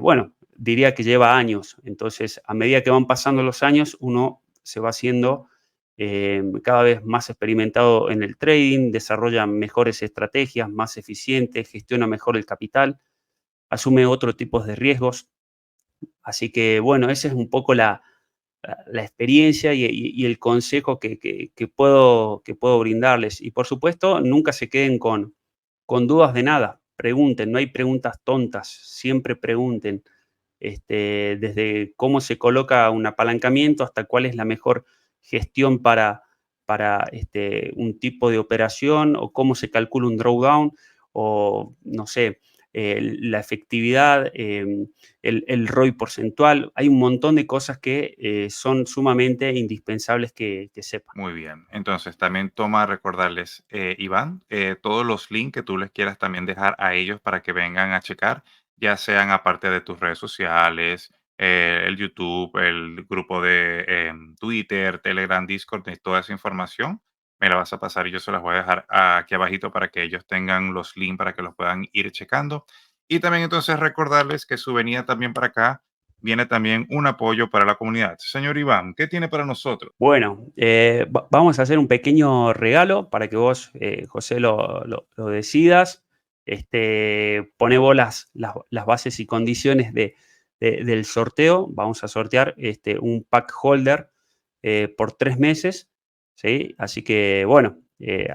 bueno, diría que lleva años. Entonces, a medida que van pasando los años, uno se va haciendo cada vez más experimentado en el trading, desarrolla mejores estrategias, más eficientes, gestiona mejor el capital, asume otro tipo de riesgos. Así que, bueno, esa es un poco la experiencia y el consejo que puedo brindarles. Y por supuesto, nunca se queden con dudas de nada. Pregunten, no hay preguntas tontas, siempre pregunten. Desde cómo se coloca un apalancamiento hasta cuál es la mejor gestión para un tipo de operación o cómo se calcula un drawdown o, no sé, la efectividad, el ROI porcentual. Hay un montón de cosas que son sumamente indispensables que sepan.
Muy bien. Entonces, también toma recordarles, Iván, todos los links que tú les quieras también dejar a ellos para que vengan a checar, ya sean aparte de tus redes sociales, el YouTube, el grupo de Twitter, Telegram, Discord, de toda esa información. Me la vas a pasar y yo se las voy a dejar aquí abajito para que ellos tengan los links para que los puedan ir checando. Y también entonces recordarles que su venida también para acá viene también un apoyo para la comunidad. Señor Iván, ¿qué tiene para nosotros?
Bueno, vamos a hacer un pequeño regalo para que vos, José, lo decidas. Poné vos las bases y condiciones del sorteo. Vamos a sortear un pack holder por 3 meses, ¿sí? Así que, bueno,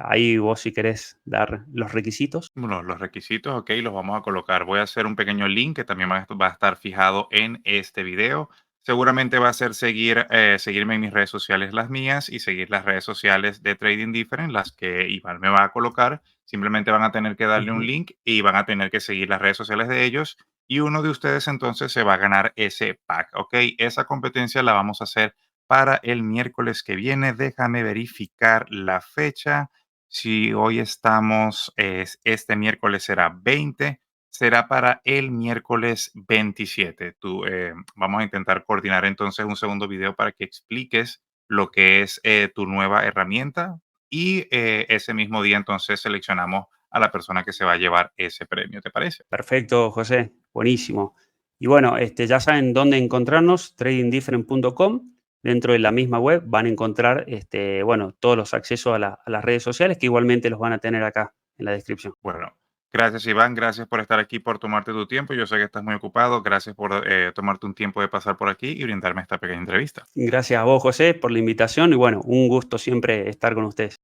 ahí vos si querés dar los requisitos.
Bueno, los requisitos, ok, los vamos a colocar. Voy a hacer un pequeño link que también va a estar fijado en este video. Seguramente va a ser seguirme en mis redes sociales, las mías, y seguir las redes sociales de Trading Different, las que Iván me va a colocar. Simplemente van a tener que darle un
Ujú.
link y van a tener que seguir las redes sociales de ellos y uno de ustedes entonces se va a ganar ese pack, ¿ok? Esa competencia la vamos a hacer para el miércoles que viene. Déjame verificar la fecha. Si hoy estamos, este miércoles será 20, será para el miércoles 27. Vamos a intentar coordinar entonces un segundo video para que expliques lo que es tu nueva herramienta y ese mismo día entonces seleccionamos a la persona que se va a llevar ese premio, ¿te parece?
Perfecto, José, buenísimo. Y bueno, ya saben dónde encontrarnos, tradingdifferent.com. Dentro de la misma web van a encontrar bueno, todos los accesos a las redes sociales que igualmente los van a tener acá en la descripción.
Bueno, gracias Iván, gracias por estar aquí, por tomarte tu tiempo. Yo sé que estás muy ocupado. Gracias por tomarte un tiempo de pasar por aquí y brindarme esta pequeña entrevista.
Gracias a vos, José, por la invitación y bueno, un gusto siempre estar con ustedes.